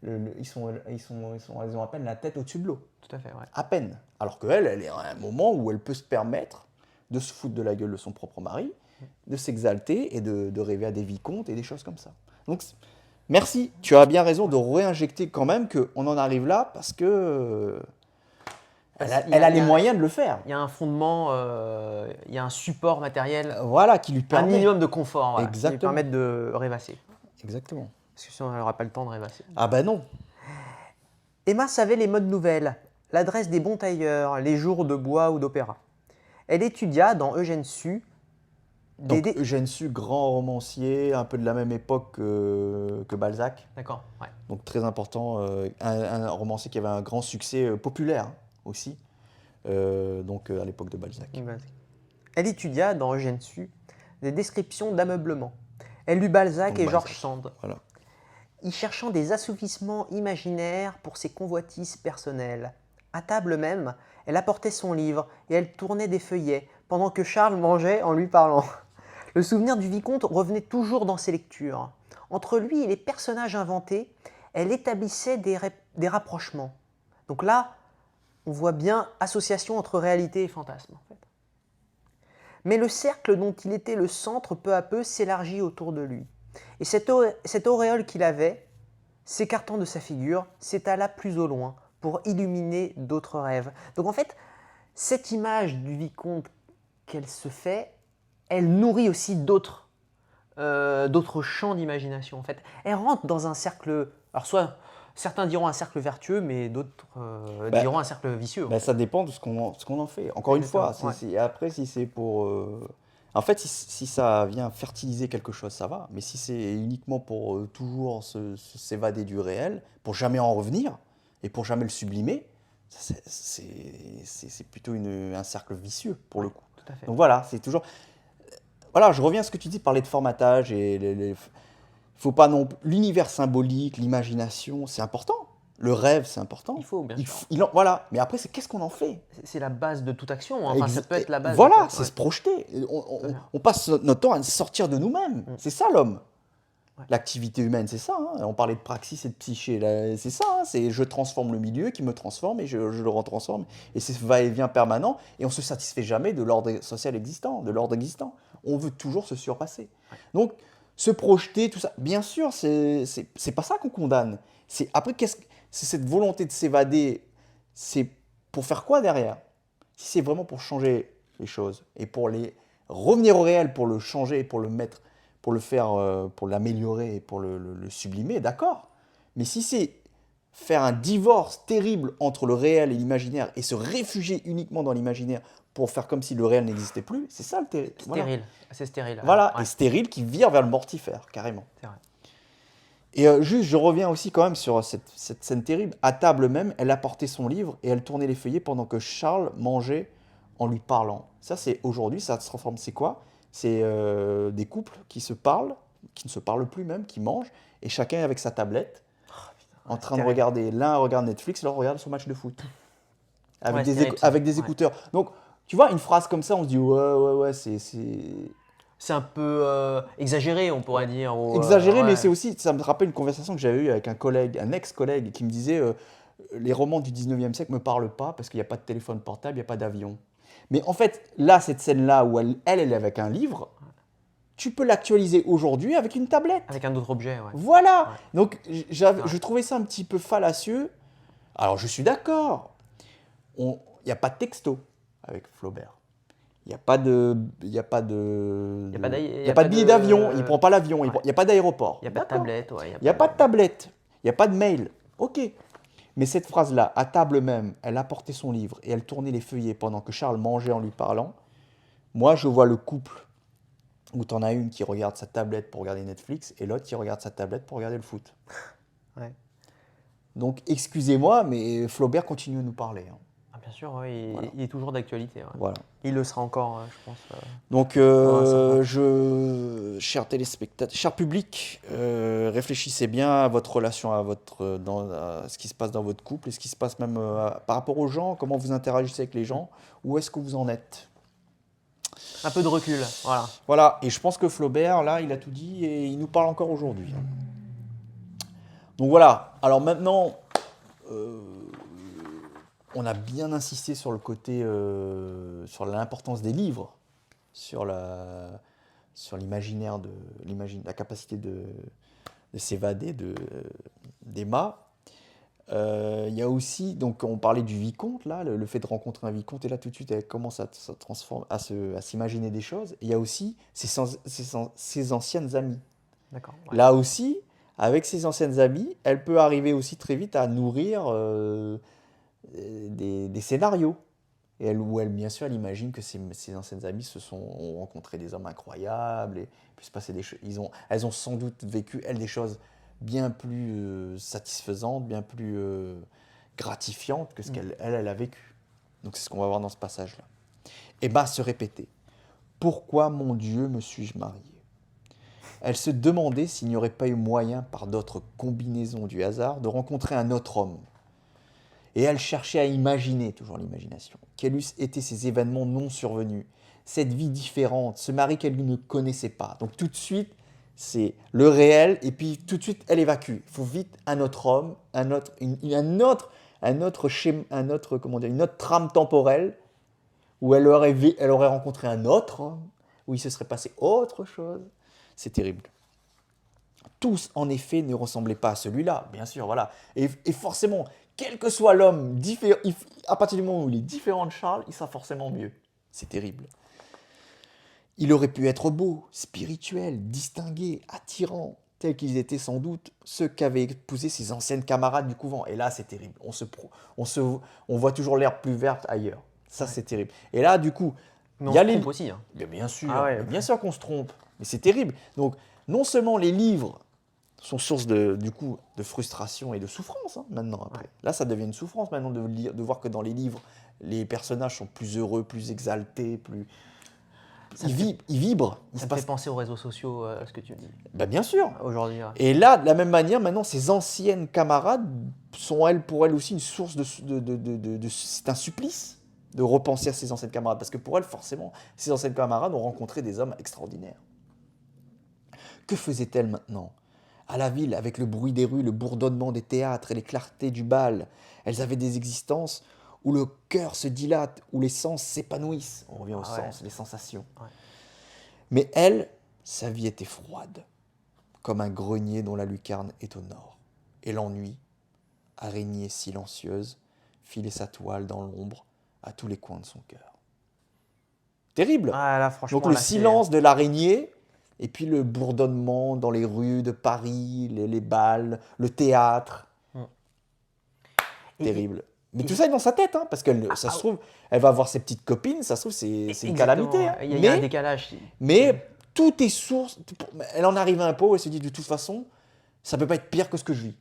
ils ont à peine la tête au-dessus de l'eau. Tout à fait, ouais. À peine. Alors qu'elle, elle est à un moment où elle peut se permettre de se foutre de la gueule de son propre mari, de s'exalter et de rêver à des vicomtes et des choses comme ça. Donc, merci, tu as bien raison de réinjecter quand même qu'on en arrive là parce que elle a les moyens de le faire. Il y a un fondement, il y a un support matériel. Voilà, qui lui permet. Un minimum de confort, voilà, exactement. Qui lui permet de rêvasser. Exactement. Parce que sinon, elle n'aura pas le temps de rêvasser. Ah ben non. Emma savait les modes nouvelles, l'adresse des bons tailleurs, les jours de bois ou d'opéra. Elle étudia dans Eugène Sue. Eugène Sue, grand romancier, un peu de la même époque que Balzac. D'accord, ouais. Donc très important, un romancier qui avait un grand succès populaire aussi, donc à l'époque de Balzac. Elle étudia dans Eugène Sue des descriptions d'ameublement. Elle lut Balzac et George Sand. Voilà. Y cherchant des assouvissements imaginaires pour ses convoitises personnelles. À table même, elle apportait son livre et elle tournait des feuillets pendant que Charles mangeait en lui parlant. Le souvenir du vicomte revenait toujours dans ses lectures. Entre lui et les personnages inventés, elle établissait des rapprochements. Donc là, on voit bien association entre réalité et fantasme, en fait. Mais le cercle dont il était le centre peu à peu s'élargit autour de lui. Et cette auréole qu'il avait, s'écartant de sa figure, s'étala plus au loin pour illuminer d'autres rêves. Donc en fait, cette image du vicomte qu'elle se fait, elle nourrit aussi d'autres champs d'imagination. En fait, elle rentre dans un cercle. Alors soit certains diront un cercle vertueux, mais d'autres diront un cercle vicieux. Ça dépend de ce qu'on en fait. Encore une fois, après si c'est pour en fait, si ça vient fertiliser quelque chose, ça va. Mais si c'est uniquement pour toujours s'évader du réel, pour jamais en revenir et pour jamais le sublimer, c'est plutôt un cercle vicieux pour le coup. Tout à fait. Donc voilà, c'est toujours. Voilà, je reviens à ce que tu dis, parler de formatage et faut pas non l'univers symbolique, l'imagination, c'est important. Le rêve, c'est important. Il faut, bien sûr. Voilà. Mais après, c'est qu'est-ce qu'on en fait? C'est la base de toute action. Enfin, ça peut être la base. Voilà, de c'est toute- se projeter. Tout à fait. On passe notre temps à sortir de nous-mêmes. C'est ça l'homme. Ouais. L'activité humaine, c'est ça. Hein. On parlait de praxis et de psyché. C'est ça. Hein. C'est je transforme le milieu qui me transforme et je le retransforme. Et c'est ce va-et-vient permanent. Et on se satisfait jamais de l'ordre social existant, de l'ordre existant. On veut toujours se surpasser. Ouais. Donc, se projeter, tout ça. Bien sûr, c'est pas ça qu'on condamne. Après, c'est cette volonté de s'évader. C'est pour faire quoi derrière? Si c'est vraiment pour changer les choses et pour les revenir au réel, pour le changer, pour le mettre, pour le faire, pour l'améliorer et pour le sublimer, d'accord. Mais si c'est faire un divorce terrible entre le réel et l'imaginaire et se réfugier uniquement dans l'imaginaire pour faire comme si le réel n'existait plus, c'est ça le terrible. Stérile. C'est stérile. Voilà, Ouais. et stérile qui vire vers le mortifère, carrément. C'est vrai. Et juste, je reviens aussi quand même sur cette scène terrible. À table même, elle apportait son livre et elle tournait les feuillets pendant que Charles mangeait en lui parlant. Ça, c'est aujourd'hui, ça se transforme. C'est quoi? C'est des couples qui se parlent, qui ne se parlent plus même, qui mangent, et chacun avec sa tablette, en train de regarder. L'un regarde Netflix, l'autre regarde son match de foot. Avec des écouteurs. Donc, tu vois, une phrase comme ça, on se dit ouais, C'est un peu exagéré, on pourrait dire. Exagéré, mais c'est aussi, ça me rappelle une conversation que j'avais eue avec un collègue, un ex-collègue, qui me disait les romans du 19e siècle ne me parlent pas parce qu'il n'y a pas de téléphone portable, il n'y a pas d'avion. Mais en fait, là, cette scène-là où elle est avec un livre, tu peux l'actualiser aujourd'hui avec une tablette. Avec un autre objet, ouais. Voilà. Ouais. Donc, je trouvais ça un petit peu fallacieux. Alors, je suis d'accord. Il n'y a pas de texto avec Flaubert. Il n'y a pas de billet d'avion, il ne prend pas l'avion, il n'y a pas d'aéroport. Il n'y a pas de tablette, ouais. Il n'y a pas de tablette, il n'y a pas de mail. Ok. Mais cette phrase-là, à table même, elle apportait son livre et elle tournait les feuillets pendant que Charles mangeait en lui parlant. Moi, je vois le couple où tu en as une qui regarde sa tablette pour regarder Netflix et l'autre qui regarde sa tablette pour regarder le foot. Ouais. Donc, excusez-moi, mais Flaubert continue à nous parler. Hein. Ah, bien sûr, ouais, Voilà. il est toujours d'actualité. Ouais. Voilà. Il le sera encore, je pense. Donc, chers téléspectateurs, cher public, réfléchissez bien à votre relation, à ce qui se passe dans votre couple et ce qui se passe même par rapport aux gens, comment vous interagissez avec les gens, où est-ce que vous en êtes. Un peu de recul, voilà. Voilà, et je pense que Flaubert, là, il a tout dit et il nous parle encore aujourd'hui. Donc voilà, alors maintenant, on a bien insisté sur le côté, sur l'importance des livres, sur l'imaginaire, la capacité de s'évader d'Emma. Il y a aussi, donc on parlait du vicomte, là, le fait de rencontrer un vicomte, et là tout de suite elle commence à se transformer, à s'imaginer des choses. Et il y a aussi ses anciennes amies. D'accord. Ouais. Là aussi, avec ses anciennes amies, elle peut arriver aussi très vite à nourrir des scénarios. Et où elle, bien sûr, elle imagine que ses anciennes amies ont rencontré des hommes incroyables, et puis se passer des choses. Elles ont sans doute vécu, elles, des choses bien plus satisfaisantes, bien plus gratifiantes que ce qu'elle a vécu. Donc c'est ce qu'on va voir dans ce passage-là. Emma se répétait. Pourquoi, mon Dieu, me suis-je mariée? Elle se demandait s'il n'y aurait pas eu moyen, par d'autres combinaisons du hasard, de rencontrer un autre homme. Et elle cherchait à imaginer, toujours l'imagination, quels eussent été ces événements non survenus, cette vie différente, ce mari qu'elle ne connaissait pas. Donc tout de suite, c'est le réel, et puis tout de suite, elle évacue. Il faut vite un autre homme, une autre trame temporelle, où elle aurait rencontré un autre homme, où il se serait passé autre chose. C'est terrible. Tous, en effet, ne ressemblaient pas à celui-là, bien sûr, voilà. Et forcément, quel que soit l'homme, à partir du moment où il est différent de Charles, il sera forcément mieux. C'est terrible. Il aurait pu être beau, spirituel, distingué, attirant, tels qu'ils étaient sans doute ceux qu'avaient épousé ses anciennes camarades du couvent. Et là, c'est terrible. On voit toujours l'herbe plus verte ailleurs. Ça, c'est terrible. Et là, du coup, mais on se trompe aussi. Hein. Bien sûr, bien sûr qu'on se trompe. Mais c'est terrible. Donc, non seulement les livres sont source de frustration et de souffrance, hein, maintenant. Après. Ouais. Là, ça devient une souffrance maintenant de voir que dans les livres, les personnages sont plus heureux, plus exaltés, plus... il vibre. Ça me fait penser aux réseaux sociaux, ce que tu dis Ben, bien sûr. aujourd'hui. Ouais. Et là, de la même manière, maintenant, ses anciennes camarades sont, pour elle aussi, une source c'est un supplice de repenser à ses anciennes camarades. Parce que pour elle, forcément, ses anciennes camarades ont rencontré des hommes extraordinaires. Que faisait-elle maintenant? À la ville, avec le bruit des rues, le bourdonnement des théâtres et les clartés du bal, elles avaient des existences où le cœur se dilate, où les sens s'épanouissent. On revient aux sens, les sensations. Ouais. Mais elle, sa vie était froide, comme un grenier dont la lucarne est au nord. Et l'ennui, araignée silencieuse, filait sa toile dans l'ombre à tous les coins de son cœur. Terrible. Ah, là, franchement, Donc le là, silence de l'araignée, et puis le bourdonnement dans les rues de Paris, les bals, le théâtre. Terrible. Mais tout ça est dans sa tête, hein, parce que ça se trouve, elle va voir ses petites copines, ça se trouve, c'est une calamité. Hein. Il y a un décalage. Mais tout est source. Elle en arrive à un pot où elle se dit, de toute façon, ça ne peut pas être pire que ce que je vis.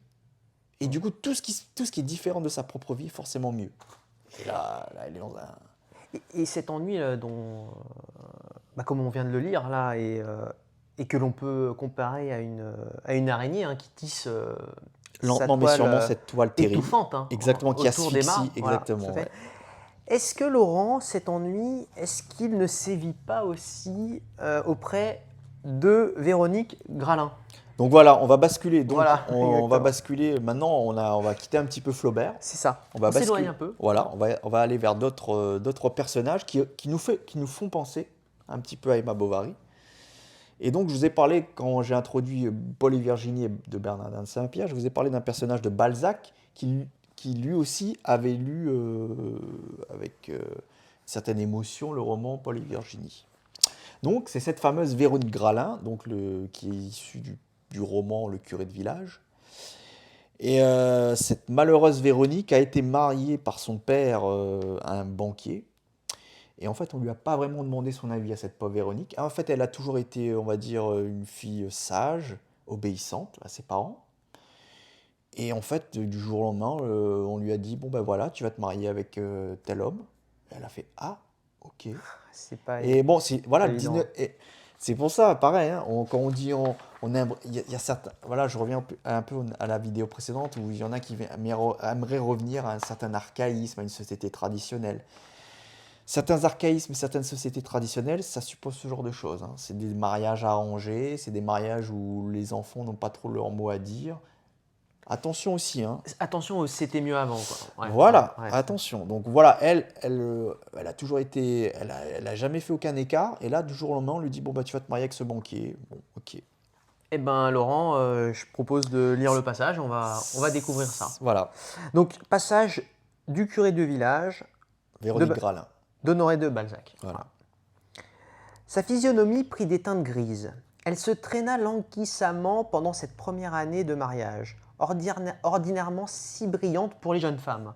Et du coup, tout ce qui est différent de sa propre vie est forcément mieux. Et là elle est dans un... Et cet ennui comme on vient de le lire là, et que l'on peut comparer à une araignée qui tisse lentement mais sûrement cette toile terrible. Étouffante, exactement, qui asphyxie. Voilà, exactement. Ouais. Est-ce que Laurent, cet ennui, est-ce qu'il ne sévit pas aussi auprès de Véronique Gralin? Donc voilà, on va basculer. Donc voilà, on va basculer. Maintenant, on va quitter un petit peu Flaubert. C'est ça. On va s'éloigner un peu. Voilà, on va aller vers d'autres personnages qui nous font penser un petit peu à Emma Bovary. Et donc, je vous ai parlé, quand j'ai introduit Paul et Virginie de Bernardin de Saint-Pierre, je vous ai parlé d'un personnage de Balzac qui lui aussi avait lu avec certaine émotion le roman Paul et Virginie. Donc, c'est cette fameuse Véronique Gralin, qui est issue du roman Le curé de village. Et cette malheureuse Véronique a été mariée par son père à un banquier. Et en fait, on ne lui a pas vraiment demandé son avis à cette pauvre Véronique. En fait, elle a toujours été, on va dire, une fille sage, obéissante à ses parents. Et en fait, du jour au lendemain, on lui a dit, bon ben voilà, tu vas te marier avec tel homme. Et elle a fait, ah, ok. C'est pas et bon, voilà, c'est pour ça, pareil, hein, quand on dit, il y a certains, voilà, je reviens un peu à la vidéo précédente où il y en a qui aimeraient revenir à un certain archaïsme, à une société traditionnelle. Certains archaïsmes, certaines sociétés traditionnelles, ça suppose ce genre de choses. Hein. C'est des mariages arrangés, c'est des mariages où les enfants n'ont pas trop leur mot à dire. Attention aussi. Hein. Attention, c'était mieux avant. Quoi. Ouais, voilà, attention. Donc voilà, elle a toujours été, elle a jamais fait aucun écart. Et là, du jour au lendemain, on lui dit, bon, bah, tu vas te marier avec ce banquier. Bon, ok. Eh bien, Laurent, je propose de lire le passage. On va découvrir ça. Voilà. Donc, passage du curé de village. Véronique Gralin. D'Honoré de Balzac. Voilà. Sa physionomie prit des teintes grises. Elle se traîna languissamment pendant cette première année de mariage, ordinairement si brillante pour les jeunes femmes.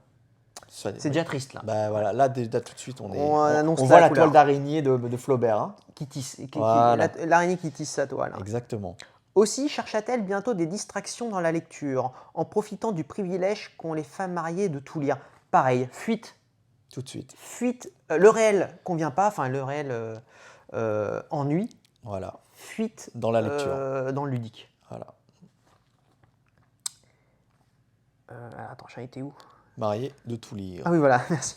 C'est déjà triste, là. Bah, voilà, là, déjà, tout de suite, on annonce voit la toile d'araignée de Flaubert. Hein. Qui tisse, voilà. L'araignée qui tisse sa toile. Exactement. Aussi chercha-t-elle bientôt des distractions dans la lecture, en profitant du privilège qu'ont les femmes mariées de tout lire. Pareil, fuite. Tout de suite. Fuite. Le réel convient pas, enfin le réel ennui. Voilà. Fuite dans la lecture. Dans le ludique. Voilà. Attends, j'en étais où? Mariée de tout lire. Ah oui, voilà, merci.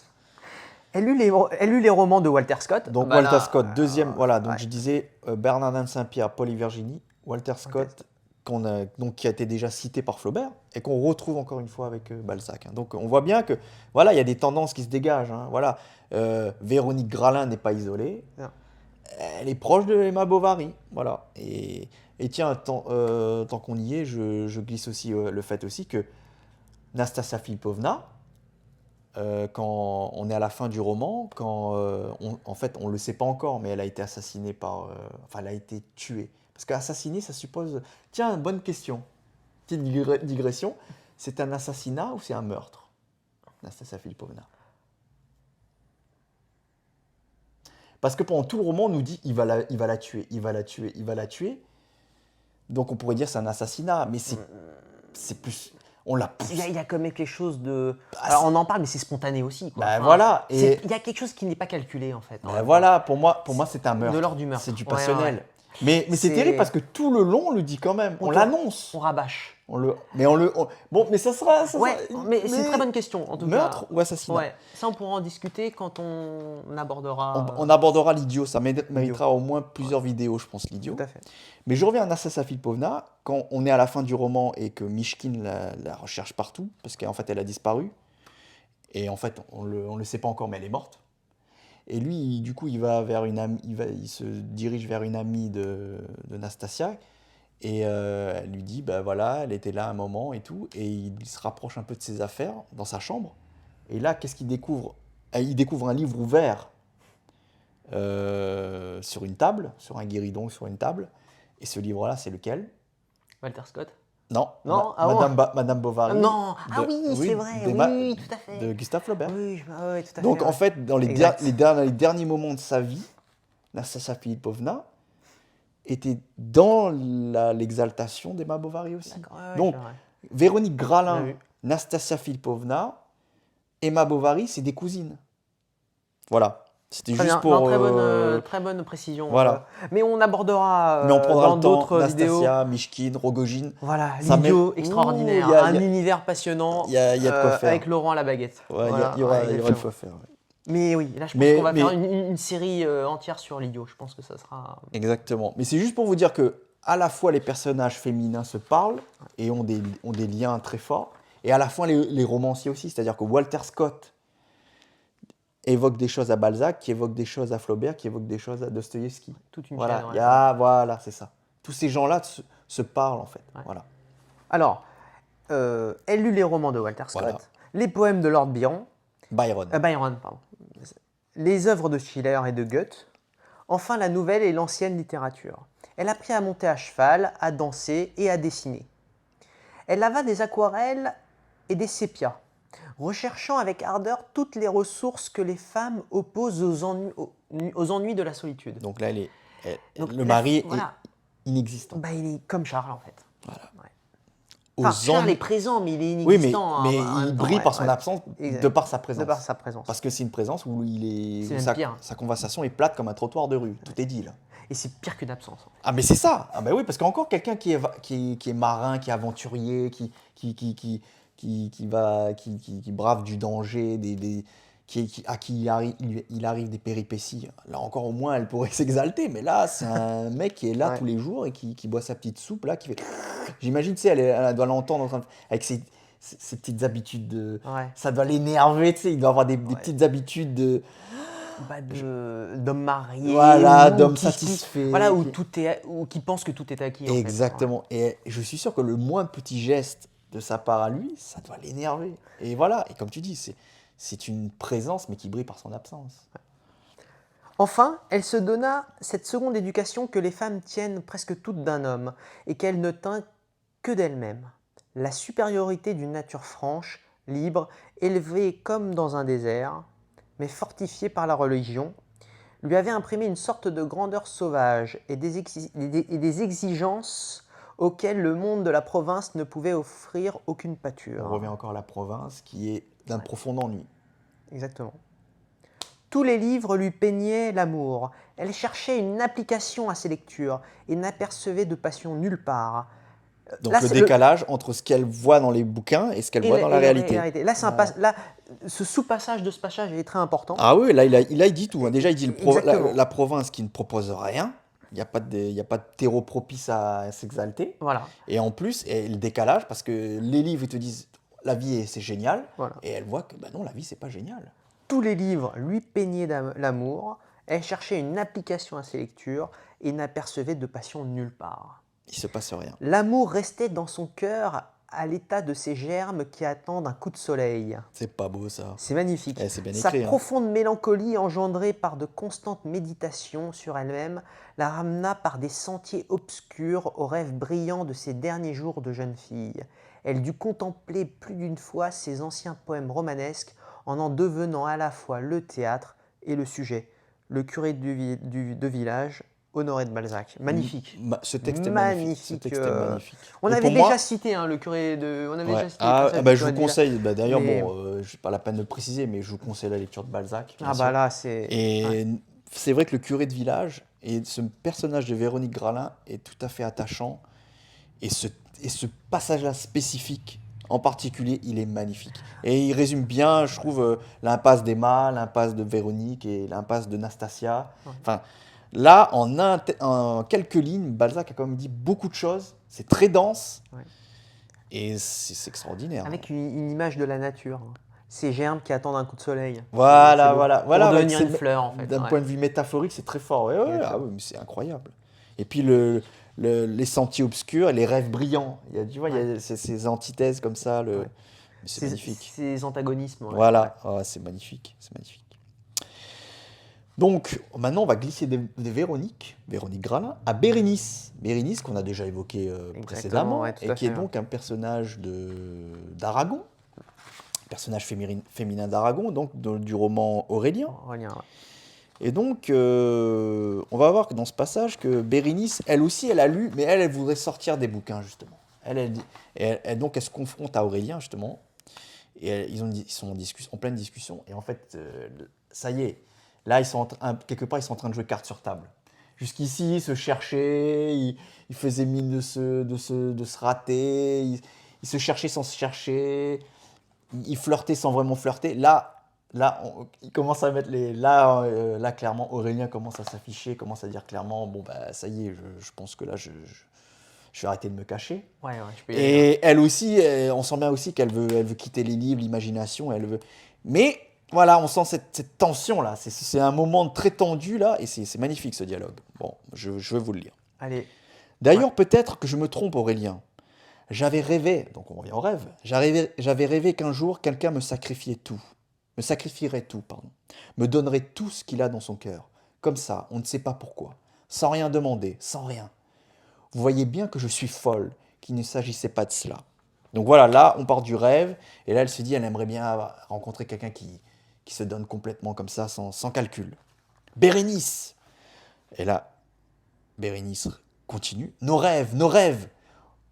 Elle lut les romans de Walter Scott. Donc Walter Scott, deuxième. Voilà, donc je disais Bernardin de Saint-Pierre, Paul et Virginie, Walter Scott, qui a été déjà cité par Flaubert et qu'on retrouve encore une fois avec Balzac. Hein. Donc on voit bien que voilà, il y a des tendances qui se dégagent. Hein. Voilà, Véronique Gralin n'est pas isolée. Non. Elle est proche de Emma Bovary. Voilà. Et tiens, tant qu'on y est, je glisse aussi le fait aussi que Nastasia Philipovna, quand on est à la fin du roman, en fait, on ne le sait pas encore, mais elle a été assassinée elle a été tuée. Parce qu'assassiner, ça suppose... Tiens, bonne question. Petite digression. C'est un assassinat ou c'est un meurtre, Nastasia Philipovna? Parce que pendant tout le roman, on nous dit il va la tuer, il va la tuer, il va la tuer. Donc on pourrait dire c'est un assassinat, mais c'est plus... On l'a Il poussé. y a quand même quelque chose de. Bah, Alors on en parle, mais c'est spontané aussi, quoi. Bah, Enfin, voilà. Et il y a quelque chose qui n'est pas calculé en fait. en bah, même temps. voilà, pour moi c'est un De meurtre. l'ordre du meurtre. C'est du Ouais, ouais, passionnel. ouais. Mais c'est terrible parce que tout le long, on le dit quand même. On te- l'annonce. On rabâche. Bon, mais ça sera. Ouais, mais c'est une très bonne question en tout Meurtre cas. ou assassinat? Ouais, ça on pourra en discuter quand on abordera. On abordera l'idiot. Ça méritera L'idiot. au moins plusieurs vidéos, je pense, l'idiot. Tout à fait. Mais je reviens à Nastassia Filipovna. Quand on est à la fin du roman et que Mishkin la recherche partout, parce qu'en fait, elle a disparu. Et en fait, on le sait pas encore, mais elle est morte. Et lui, du coup, il va vers une amie, il se dirige vers une amie de Nastasia. Et elle lui dit, bah voilà, elle était là un moment et tout. Et il se rapproche un peu de ses affaires dans sa chambre. Et là, qu'est-ce qu'il découvre? Il découvre un livre ouvert sur une table, sur un guéridon, sur une table. Et ce livre-là, c'est lequel? Walter Scott. Non, Non, ah bon. Madame Bovary. Non, ah oui, c'est vrai, oui, tout à fait. De Gustave Flaubert. Oui, oui, tout à fait. Donc en ouais. fait, dans les Exact. derniers moments de sa vie, Nastassia Filipovna était dans l'exaltation d'Emma Bovary aussi. D'accord, ouais, Donc c'est vrai. Véronique Bien Gralin, vu. Nastassia Filipovna, Emma Bovary, c'est des cousines. Voilà. C'était Très juste bien. Non, pour. très bonne précision. Voilà. Mais on abordera Mais on prendra dans le temps. d'autres vidéos. Nastassia, Mishkin, Rogojin. Voilà, Ça l'idiot met- extraordinaire, Ouh, y a- un y a- univers passionnant Il y a de quoi faire. avec Laurent à la baguette. Ouais, Voilà, il y aura de exactement. quoi faire. Ouais. Mais oui, là je pense Mais- qu'on va mais- faire une série entière sur l'idiot. Je pense que ça sera. Exactement. Mais c'est juste pour vous dire que à la fois les personnages féminins se parlent et ont des liens très forts, et à la fois les romanciers aussi. C'est-à-dire que Walter Scott évoque des choses à Balzac, qui évoque des choses à Flaubert, qui évoque des choses à Dostoïevski. Toute une Voilà, chaîne. voilà, c'est ça. Tous ces gens-là se parlent en fait. Ouais. Voilà. Alors, elle lut les romans de Walter Scott, Voilà. les poèmes de Lord Byron, Byron. Byron, pardon, les œuvres de Schiller et de Goethe, enfin la nouvelle et l'ancienne littérature. Elle apprit à monter à cheval, à danser et à dessiner. Elle lava des aquarelles et des sépias, recherchant avec ardeur toutes les ressources que les femmes opposent aux ennuis de la solitude. Donc là, Donc, le mari voilà. est inexistant. Bah, il est comme Charles en fait. Voilà. Ouais. Aux Enfin, Charles ennuis- est présent, mais il est Oui, inexistant. mais en même il temps, brille ouais, par son ouais. absence, Exact. de par sa présence. De par sa présence. Parce que c'est une présence où C'est même pire. sa conversation est plate comme un trottoir de rue. Tout est dit là. Et c'est pire qu'une absence. En fait. Ah mais c'est ça. Ah bah oui, parce qu'encore quelqu'un qui est marin, qui est aventurier, qui brave du danger, à qui il arrive des péripéties. Là encore au moins elle pourrait s'exalter, mais là c'est un mec qui est là Ouais. tous les jours et qui boit sa petite soupe là, qui fait. J'imagine, tu sais, elle doit l'entendre avec ses petites habitudes de. Ouais. Ça doit l'énerver, tu sais, il doit avoir des petites habitudes de. Bah, d'homme marié. Voilà, ou d'homme qui- satisfait. Voilà, où qui- où qui pense que tout est acquis. en fait. Exactement. Et je suis sûr que le moindre petit geste de sa part à lui, ça doit l'énerver. Et voilà. Et comme tu dis, c'est une présence, mais qui brille par son absence. Enfin, elle se donna cette seconde éducation que les femmes tiennent presque toutes d'un homme et qu'elle ne tint que d'elle-même. La supériorité d'une nature franche, libre, élevée comme dans un désert, mais fortifiée par la religion, lui avait imprimé une sorte de grandeur sauvage et des exigences auxquelles le monde de la province ne pouvait offrir aucune On pâture. revient encore à la province, qui est d'un profond ennui. Exactement. Tous les livres lui peignaient l'amour. Elle cherchait une application à ses lectures et n'apercevait de passion nulle part. Donc Là, le c'est décalage entre ce qu'elle voit dans les bouquins et ce qu'elle voit dans la réalité. Là, ce sous-passage de ce passage est très important. Ah oui, là il dit tout. Hein. Déjà, il dit Exactement. la province qui ne propose rien. Il n'y a pas de terreau propice à s'exalter. Voilà. Et en plus, le décalage, parce que les livres, ils te disent la vie, c'est génial. Voilà. Et elle voit que bah non, la vie, c'est pas génial. Tous les livres lui peignaient l'amour. Elle cherchait une application à ses lectures et n'apercevait de passion nulle part. Il se passe rien. L'amour restait dans son cœur à l'état de ces germes qui attendent un coup de soleil. C'est pas beau ça. C'est magnifique. Eh, c'est bien Sa écrit, hein. profonde mélancolie engendrée par de constantes méditations sur elle-même la ramena par des sentiers obscurs aux rêves brillants de ses derniers jours de jeune fille. Elle dut contempler plus d'une fois ses anciens poèmes romanesques en devenant à la fois le théâtre et le sujet. Le curé de village Honoré de Balzac. Magnifique. Ce texte est magnifique. Ce Magnifique. texte est magnifique. On Et avait pour déjà moi, cité le curé de. On avait ouais. déjà cité le passage Bah, du je vous curé de Villars. conseille, d'ailleurs, Mais- bon, je n'ai pas la peine de le préciser, mais je vous conseille la lecture de Balzac, bien Ah sûr. bah là, c'est. Et Ouais. c'est vrai que le curé de village et ce personnage de Véronique Gralin est tout à fait attachant. Et ce, et ce passage-là spécifique, en particulier, il est magnifique. Et il résume bien, je trouve, l'impasse d'Emma, l'impasse de Véronique et l'impasse de Nastasia. Ouais. Enfin, là, en quelques lignes, Balzac a quand même dit beaucoup de choses. C'est très dense Ouais. et c'est extraordinaire. Avec une image de la nature. Ces gerbes qui attendent un coup de soleil. Voilà, C'est beau. voilà, Pour voilà. Ouais, devenir une fleur, en fait. d'un Ouais. point de vue métaphorique, c'est très fort. Ouais, ouais, Exactement. ah oui, mais c'est incroyable. Et puis les sentiers obscurs et les rêves brillants. Tu vois, il y a ces antithèses comme ça. Ouais. C'est magnifique. Ces antagonismes. Ouais. Voilà, ah, c'est magnifique, c'est magnifique. Donc maintenant, on va glisser de Véronique Gralin, à Bérénice. Bérénice qu'on a déjà évoqué précédemment, ouais, tout et à qui est fait, donc un personnage d'Aragon, personnage féminin d'Aragon, donc du roman Aurélien. Aurélien, ouais. Et donc, on va voir que dans ce passage que Bérénice, elle aussi, elle a lu, mais elle voudrait sortir des bouquins, justement. Donc, elle se confronte à Aurélien, justement, et ils sont en pleine discussion, et en fait, ça y est, là, quelque part, ils sont en train de jouer carte sur table. Jusqu'ici, ils se cherchaient, ils faisaient mine de se rater, ils se cherchaient sans se chercher, ils flirtaient sans vraiment flirter. Là, il commence à mettre là, clairement, Aurélien commence à s'afficher, commence à dire clairement, bon, bah, ça y est, je pense que là, je vais arrêter de me cacher. Ouais, je peux y aller. Et elle aussi, on sent bien aussi qu'elle veut quitter les livres, l'imagination, elle veut. Mais voilà, on sent cette tension-là. C'est un moment très tendu, là, et c'est magnifique, ce dialogue. Bon, je vais vous le lire. Allez. D'ailleurs, peut-être que je me trompe, Aurélien. J'avais rêvé, donc on revient au rêve, j'avais rêvé qu'un jour, quelqu'un me sacrifierait tout, me donnerait tout ce qu'il a dans son cœur. Comme ça, on ne sait pas pourquoi, sans rien demander, sans rien. Vous voyez bien que je suis folle, qu'il ne s'agissait pas de cela. Donc voilà, là, on part du rêve, et là, elle se dit, elle aimerait bien rencontrer quelqu'un qui se donne complètement comme ça, sans calcul. Bérénice. Et là, Bérénice continue. Nos rêves.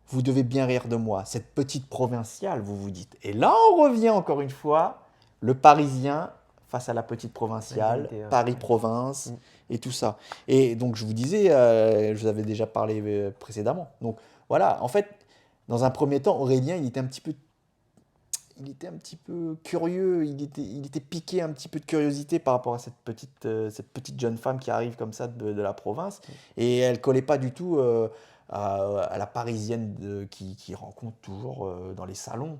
Vous devez bien rire de moi, cette petite provinciale, vous vous dites. Et là, on revient encore une fois, le Parisien face à la petite provinciale, Paris-Province, et tout ça. Et donc, je vous disais, je vous avais déjà parlé précédemment. Donc, voilà, en fait, dans un premier temps, Aurélien, il était un petit peu curieux, il était piqué un petit peu de curiosité par rapport à cette petite jeune femme qui arrive comme ça de la province. Et elle collait pas du tout à la parisienne qui rencontre toujours dans les salons.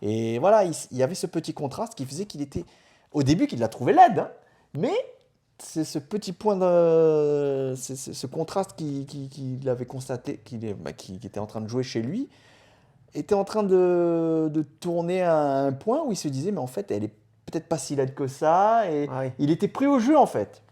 Et voilà, il y avait ce petit contraste qui faisait qu'il était, au début, qu'il la trouvait laide, hein, mais c'est ce petit point ce contraste qu'il avait constaté, qui était en train de jouer chez lui, était en train de tourner à un point où il se disait, mais en fait, elle est peut-être pas si laide que ça, et il était pris au jeu, en fait.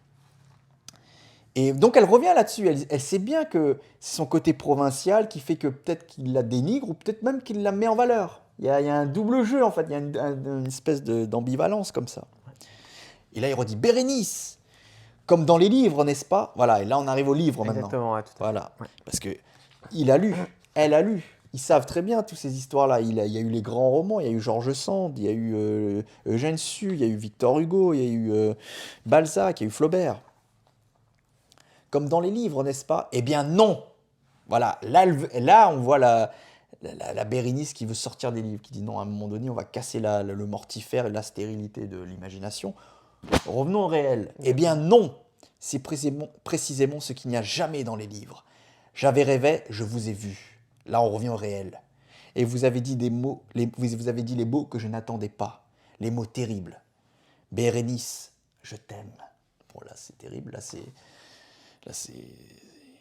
Et donc, elle revient là-dessus, elle sait bien que c'est son côté provincial qui fait que peut-être qu'il la dénigre, ou peut-être même qu'il la met en valeur. Il y a un double jeu, en fait, il y a une espèce d'ambivalence comme ça. Et là, il redit, Bérénice, comme dans les livres, n'est-ce pas? Voilà, et là, on arrive au livre maintenant. Exactement, ouais, tout à fait. Voilà, parce que il a lu, elle a lu. Ils savent très bien toutes ces histoires-là. Il y a eu les grands romans, il y a eu George Sand, il y a eu Eugène Sue, il y a eu Victor Hugo, il y a eu Balzac, il y a eu Flaubert. Comme dans les livres, n'est-ce pas? Eh bien non. Voilà, là on voit la Bérénice qui veut sortir des livres, qui dit non, à un moment donné, on va casser le mortifère et la stérilité de l'imagination. Revenons au réel. Eh bien non, c'est précisément ce qu'il n'y a jamais dans les livres. J'avais rêvé, je vous ai vu. Là, on revient au réel. Et vous avez dit vous avez dit les mots que je n'attendais pas, les mots terribles. Bérénice, je t'aime. Bon, là, c'est terrible. Là, c'est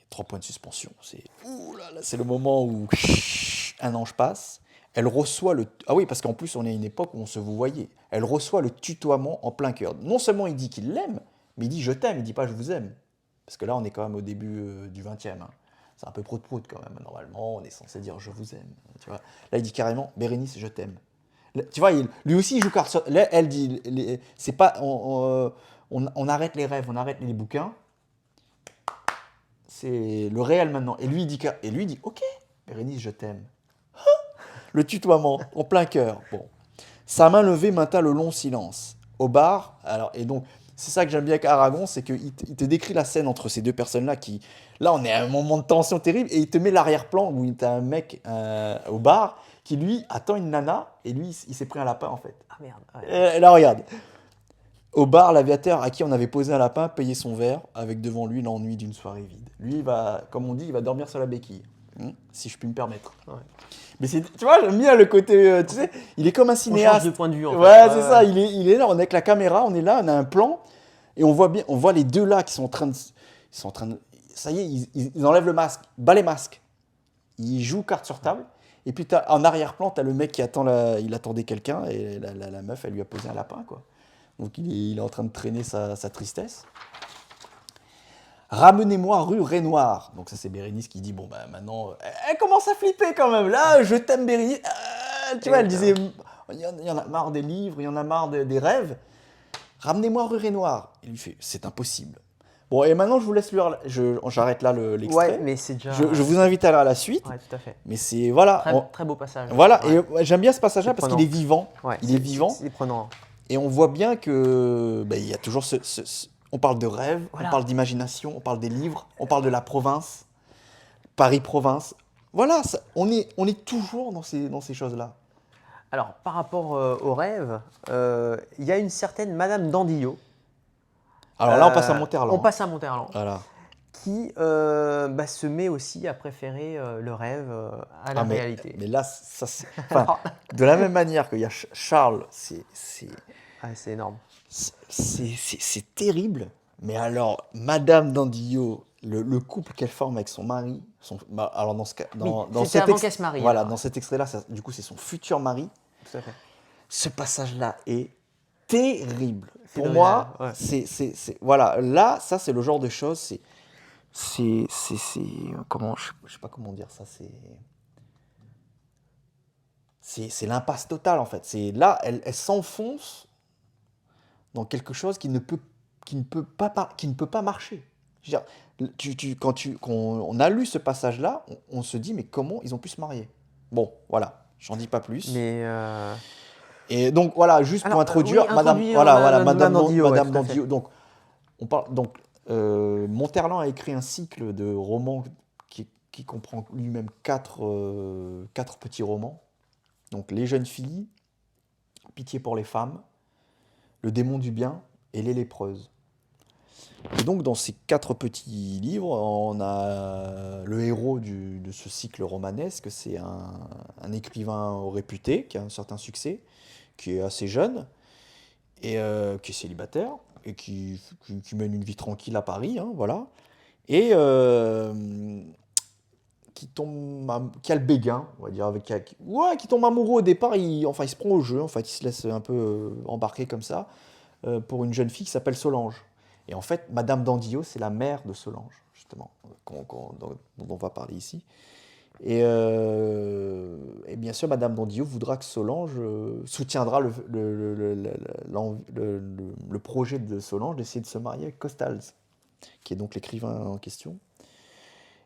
3 points de suspension. C'est le moment où un ange passe. Elle reçoit ah oui, parce qu'en plus, on est à une époque où on se vous voyait. Elle reçoit le tutoiement en plein cœur. Non seulement il dit qu'il l'aime, mais il dit je t'aime, il dit pas je vous aime. Parce que là, on est quand même au début du 20e. Hein. C'est un peu prout-prout quand même. Normalement, on est censé dire je vous aime. Tu vois. Là, il dit carrément Bérénice, je t'aime. Là, tu vois, lui aussi, il joue carte sur. Là, elle dit c'est pas. On arrête les rêves, on arrête les bouquins. c'est le réel maintenant. Et lui, il dit, ok, Bérénice, je t'aime. Le tutoiement, en plein cœur. Bon. Sa main levée maintint le long silence. Au bar, alors, et donc, c'est ça que j'aime bien avec Aragon, c'est qu'il te décrit la scène entre ces deux personnes-là qui... Là, on est à un moment de tension terrible, et il te met l'arrière-plan où tu as un mec au bar qui, lui, attend une nana, et lui, il s'est pris un lapin, en fait. Ah merde. Ouais. Et là, regarde. Au bar, l'aviateur à qui on avait posé un lapin payait son verre avec devant lui l'ennui d'une soirée vide. Lui, il va, comme on dit, il va dormir sur la béquille, si je puis me permettre. Ouais. Mais tu vois, j'aime bien le côté, tu sais, il est comme un On cinéaste. change de point de vue en fait. Ouais, c'est ça, il est là, on est avec la caméra, on est là, on a un plan, et on voit bien, on voit les deux là qui sont en train de, ça y est, ils enlèvent le masque, bas les masques. Ils jouent carte sur table, et puis en arrière-plan, t'as le mec qui attend, il attendait quelqu'un, et la meuf, elle lui a posé un lapin, quoi. Donc il est en train de traîner sa tristesse. Ramenez-moi rue Renoir. Donc ça c'est Bérénice qui dit, bon ben maintenant, elle commence à flipper quand même. Là, je t'aime Bérénice. Tu vois, elle disait, il y en a marre des livres, il y en a marre des rêves. Ramenez-moi rue Renoir. Il lui fait, c'est impossible. Bon, et maintenant je vous laisse lire, j'arrête là l'extrait. Ouais, mais c'est déjà... Je vous invite à lire la suite. Ouais, tout à fait. Mais c'est, voilà. Très beau passage. Voilà, Ouais. et j'aime bien ce passage-là C'est parce qu'il est vivant. Ouais, il est vivant. C'est prenant. Et on voit bien que il y a toujours on parle de rêve, Voilà. on parle d'imagination, on parle des livres, on parle de la province, Paris-Province. Voilà, on est toujours dans ces choses-là. Alors, par rapport au rêve, il y a une certaine Madame Dandillot. Alors là, on passe à Monterland. On passe à Monterland. Voilà. Qui se met aussi à préférer le rêve à la réalité. Mais là, ça, de la même manière qu'il y a Charles, c'est énorme. C'est terrible. Mais alors, Madame Dandillot, le couple qu'elle forme avec son mari, alors dans ce cas, c'était avant qu'elle se marie. Voilà, dans cet extrait-là, du coup, c'est son futur mari. Tout à fait. Ce passage-là est terrible. Pour drôle, moi, ouais. voilà, là, ça, c'est le genre de choses, comment, je sais pas comment dire ça, c'est l'impasse totale, en fait. C'est là, elle s'enfonce dans quelque chose qui ne peut pas marcher. Je veux dire, quand on a lu ce passage-là, on se dit, mais comment ils ont pu se marier? Bon, voilà, j'en dis pas plus. Mais et donc voilà, juste pour introduire, oui, Madame Dandillot. Dandillot. Donc on parle Monterland a écrit un cycle de romans qui comprend lui-même quatre petits romans. Donc Les jeunes filles, Pitié pour les femmes, Le démon du bien et Les lépreuses. Et donc dans ces quatre petits livres, on a le héros de ce cycle romanesque, c'est un écrivain réputé qui a un certain succès, qui est assez jeune et qui est célibataire et qui mène une vie tranquille à Paris, hein, voilà, et qui a le béguin, on va dire, qui tombe amoureux au départ, il se prend au jeu, en fait, il se laisse un peu embarquer comme ça pour une jeune fille qui s'appelle Solange. Et en fait, Madame Dandillot, c'est la mère de Solange, justement, dont on va parler ici. Et bien sûr, Madame Dandillot voudra que Solange soutiendra le projet de Solange d'essayer de se marier avec Costals, qui est donc l'écrivain en question.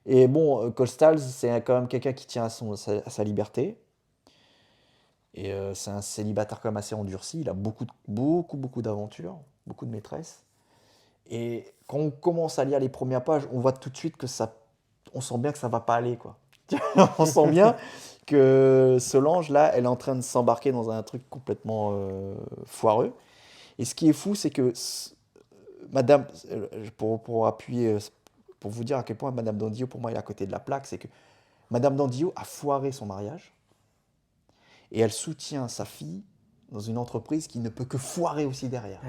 Et bon, Costals, c'est quand même quelqu'un qui tient à sa liberté. Et c'est un célibataire quand même assez endurci. Il a beaucoup d'aventures, beaucoup de maîtresses. Et quand on commence à lire les premières pages, on voit tout de suite on sent bien que ça va pas aller, quoi. On sent bien que Solange, là, elle est en train de s'embarquer dans un truc complètement foireux. Et ce qui est fou, c'est que Madame, pour appuyer, pour vous dire à quel point Madame Dandillot, pour moi, est à côté de la plaque, c'est que Madame Dandillot a foiré son mariage et elle soutient sa fille dans une entreprise qui ne peut que foirer aussi derrière.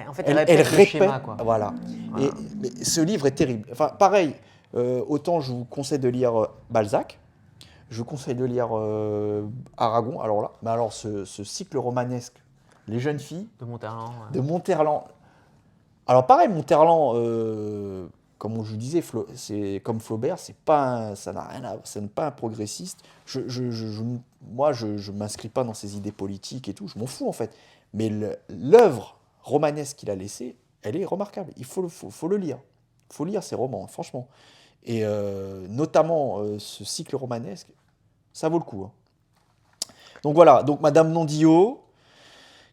En fait, elle répète le schéma, quoi. Voilà. Mais ce livre est terrible. Enfin, pareil, autant je vous conseille de lire Balzac, je vous conseille de lire Aragon. Alors là, mais alors ce cycle romanesque, Les jeunes filles de Monterland. Ouais. De Monterland. Alors pareil, Monterland, comme je vous disais, c'est comme Flaubert, ça n'a rien à, c'est pas un progressiste. Moi, je m'inscris pas dans ses idées politiques et tout. Je m'en fous en fait. Mais l'œuvre romanesque qu'il a laissée, elle est remarquable. Il faut le lire. Il faut lire ses romans, franchement. Et notamment ce cycle romanesque, ça vaut le coup. Hein. Donc voilà, donc Madame Nondio,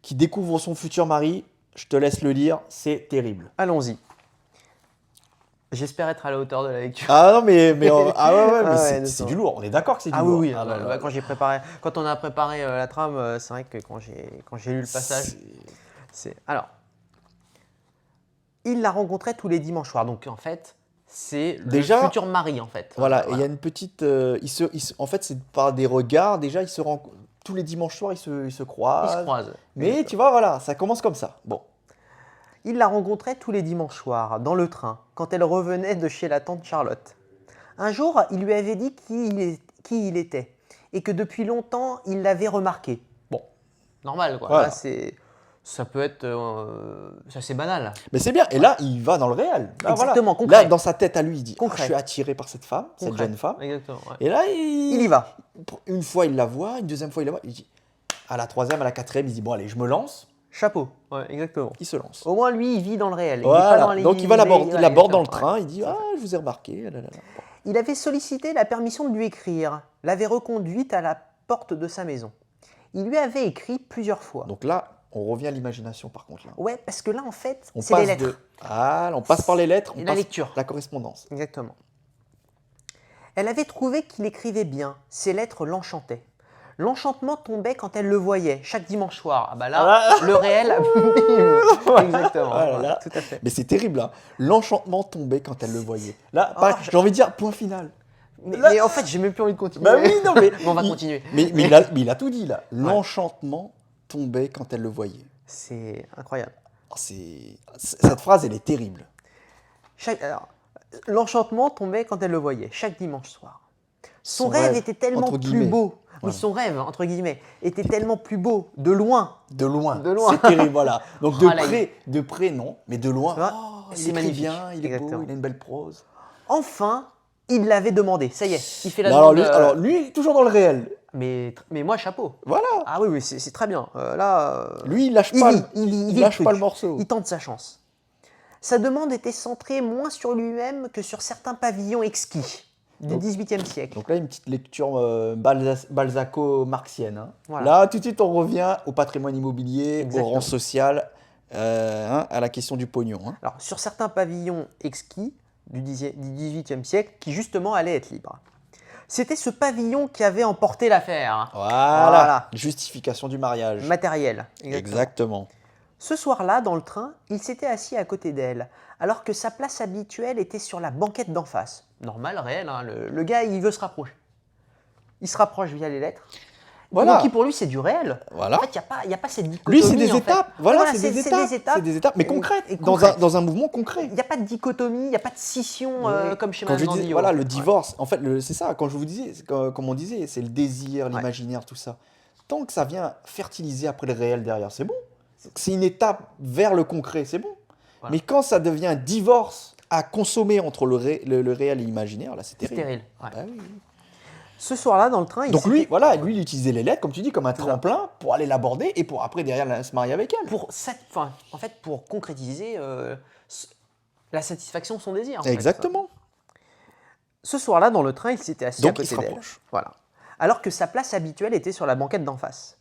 qui découvre son futur mari, je te laisse le lire, c'est terrible. Allons-y. J'espère être à la hauteur de la lecture. Ah non, mais ah ouais, mais Ah ouais, c'est d'accord. du lourd, on est d'accord que c'est du Ah lourd. oui, oui. Ah là là. Quand on a préparé la trame, c'est vrai que quand j'ai lu le passage, c'est. Alors, il la rencontrait tous les dimanches soirs. Donc en fait, c'est le Déjà, futur mari en fait. Voilà, et il y a une petite. En fait, c'est par des regards, déjà, ils se rencontrent. Tous les dimanches soirs, ils se croisent. Ils se croisent. Mais tu vois, voilà, ça commence comme ça. Bon. Il la rencontrait tous les dimanches soirs, dans le train, quand elle revenait de chez la tante Charlotte. Un jour, il lui avait dit qui il était, et que depuis longtemps, il l'avait remarqué. Bon, normal quoi. Voilà. Là, ça peut être. C'est assez banal. Mais c'est bien, et là, il va dans le réel. Là, Exactement, voilà. concret. Là, dans sa tête à lui, il dit Concret. je suis attiré par cette femme, cette Concret. jeune femme. Exactement. Ouais. Et là, Il y va. Une fois, il la voit, une deuxième fois, il la voit. Il dit à la troisième, à la quatrième, il dit bon, allez, je me lance. Chapeau. Ouais, exactement. Il se lance. Au moins, lui, il vit dans le réel. Il Voilà. est pas dans les Donc, il va l'aborder voilà, dans le exactement. train. Ouais. Il dit ah, je vous ai remarqué. Là, là, là. Bon. Il avait sollicité la permission de lui écrire, l'avait reconduite à la porte de sa maison. Il lui avait écrit plusieurs fois. Donc là, on revient à l'imagination par contre. Là. Ouais, parce que là, en fait, On c'est les passe lettres. on passe par les lettres, on Et la passe lecture. la correspondance. Exactement. Elle avait trouvé qu'il écrivait bien. Ses lettres l'enchantaient. L'enchantement tombait quand elle le voyait, chaque dimanche soir. Ah bah là, le réel, bim. Exactement. Ah là Voilà, là. tout à fait. Mais c'est terrible, hein. L'enchantement tombait quand elle le voyait. Là, Oh, pareil, j'ai envie de dire point final. Mais en fait, j'ai même plus envie de continuer. Bah oui, non, mais on va continuer. Mais il a tout dit là. L'enchantement tombait quand elle le voyait. C'est incroyable. Oh, cette phrase, elle est terrible. Alors, l'enchantement tombait quand elle le voyait, chaque dimanche soir. Son rêve était tellement entre plus guillemets. beau. Oui, Voilà. son rêve, entre guillemets, était tellement plus beau, de loin. De loin. De loin. C'est terrible, voilà. Donc Oh là, de près non, mais de loin. Tu vois, Oh, il c'est écrit magnifique. bien, il est Exactement. beau, il a une belle prose. Enfin, il l'avait demandé. Ça y est, il fait la Non, demande. alors lui, toujours dans le réel. Mais moi, chapeau. Voilà. Ah oui, c'est très bien. Là, Lui, il lâche il pas, vit, il vit lâche truc. pas le morceau. Il tente sa chance. Sa demande était centrée moins sur lui-même que sur certains pavillons exquis du XVIIIe siècle. Donc là, une petite lecture balzaco-marxienne. Hein. Voilà. Là, tout de suite, on revient au patrimoine immobilier, Exactement. au rang social, à la question du pognon. Hein. Alors, sur certains pavillons exquis du XVIIIe siècle qui justement allaient être libres. C'était ce pavillon qui avait emporté l'affaire. Voilà. Justification du mariage. Matériel. Exactement. Ce soir-là, dans le train, il s'était assis à côté d'elle, alors que sa place habituelle était sur la banquette d'en face. Normal, réel, hein, le gars, il veut se rapprocher. Il se rapproche via les lettres. Voilà. Donc, pour lui, c'est du réel. Voilà. En fait, il n'y a pas cette dichotomie. Lui, c'est des en fait. étapes. Voilà, c'est c'est des étapes. C'est des étapes, mais concrètes. Et Dans concrètes. un mouvement concret. Il n'y a pas de dichotomie, il n'y a pas de scission comme chez Quand je Madame dis, Nandillo. voilà, en le fait. divorce, en fait, c'est ça, quand je vous disais, comme on disait, c'est le désir, l'imaginaire, tout ça. Tant que ça vient fertiliser après le réel derrière, c'est bon. C'est une étape vers le concret, c'est bon. Voilà. Mais quand ça devient un divorce à consommer entre le réel et l'imaginaire, là, c'est C'est terrible. stérile. Ouais. Ah oui. Ce soir-là, dans le train, Donc lui, voilà, lui, il utilisait les lettres, comme tu dis, comme un tremplin pour aller l'aborder et pour après, derrière, se marier avec elle. en fait, pour concrétiser la satisfaction de son désir. en fait. Exactement. Ce soir-là, dans le train, il s'était assis Donc, à côté il se d'elle. rapproche. Voilà. Alors que sa place habituelle était sur la banquette d'en face.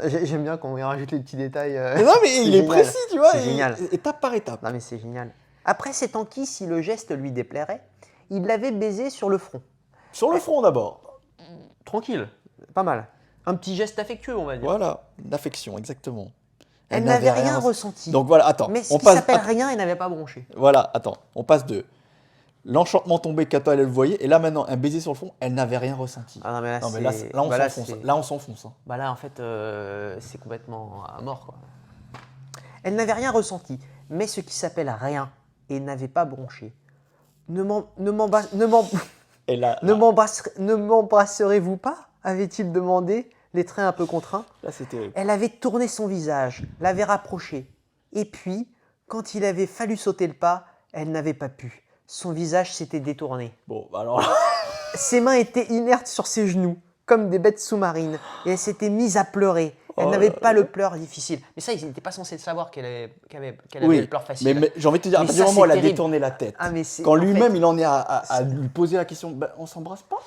J'aime bien qu'on rajoute les petits détails. Mais non, mais il est génial. précis, tu vois. C'est génial. Étape par étape. Non, mais c'est génial. Après s'être enquis, si le geste lui déplairait, il l'avait baisé sur le front. Sur le front d'abord. Tranquille, pas mal. Un petit geste affectueux, on va dire. Voilà, l'affection, exactement. Elle n'avait rien ressenti. Donc voilà, attends. Mais ce on qui passe. s'appelle rien, elle n'avait pas bronché. Voilà, attends. On passe de l'enchantement tombé quand elle le voyait, et là maintenant, un baiser sur le front, elle n'avait rien ressenti. Ah non, mais là, Non, mais là, c'est- là, on bah, là, s'enfonce. c'est- Là, on s'enfonce. Hein. Bah là, en fait, c'est complètement à mort, quoi. Elle n'avait rien ressenti, mais ce qui s'appelle rien, et n'avait pas bronché. Ne Et là, m'embrasserez-vous pas avait-il demandé, les traits un peu contraints. là, c'est terrible. Elle avait tourné son visage, l'avait rapproché. Et puis, quand il avait fallu sauter le pas, elle n'avait pas pu. Son visage s'était détourné. Bon, bah alors. Ses mains étaient inertes sur ses genoux, comme des bêtes sous-marines, et elle s'était mise à pleurer. Elle Oh n'avait là pas là. le pleur difficile. Mais ça, ils n'étaient pas censés le savoir qu'elle avait Oui, le pleur facile. mais j'ai envie de te dire, à Mais partir ça, du moment où c'est elle a terrible. détourné la tête, Ah, mais c'est quand en lui-même fait, il en est à lui poser la question, ben, on s'embrasse pas?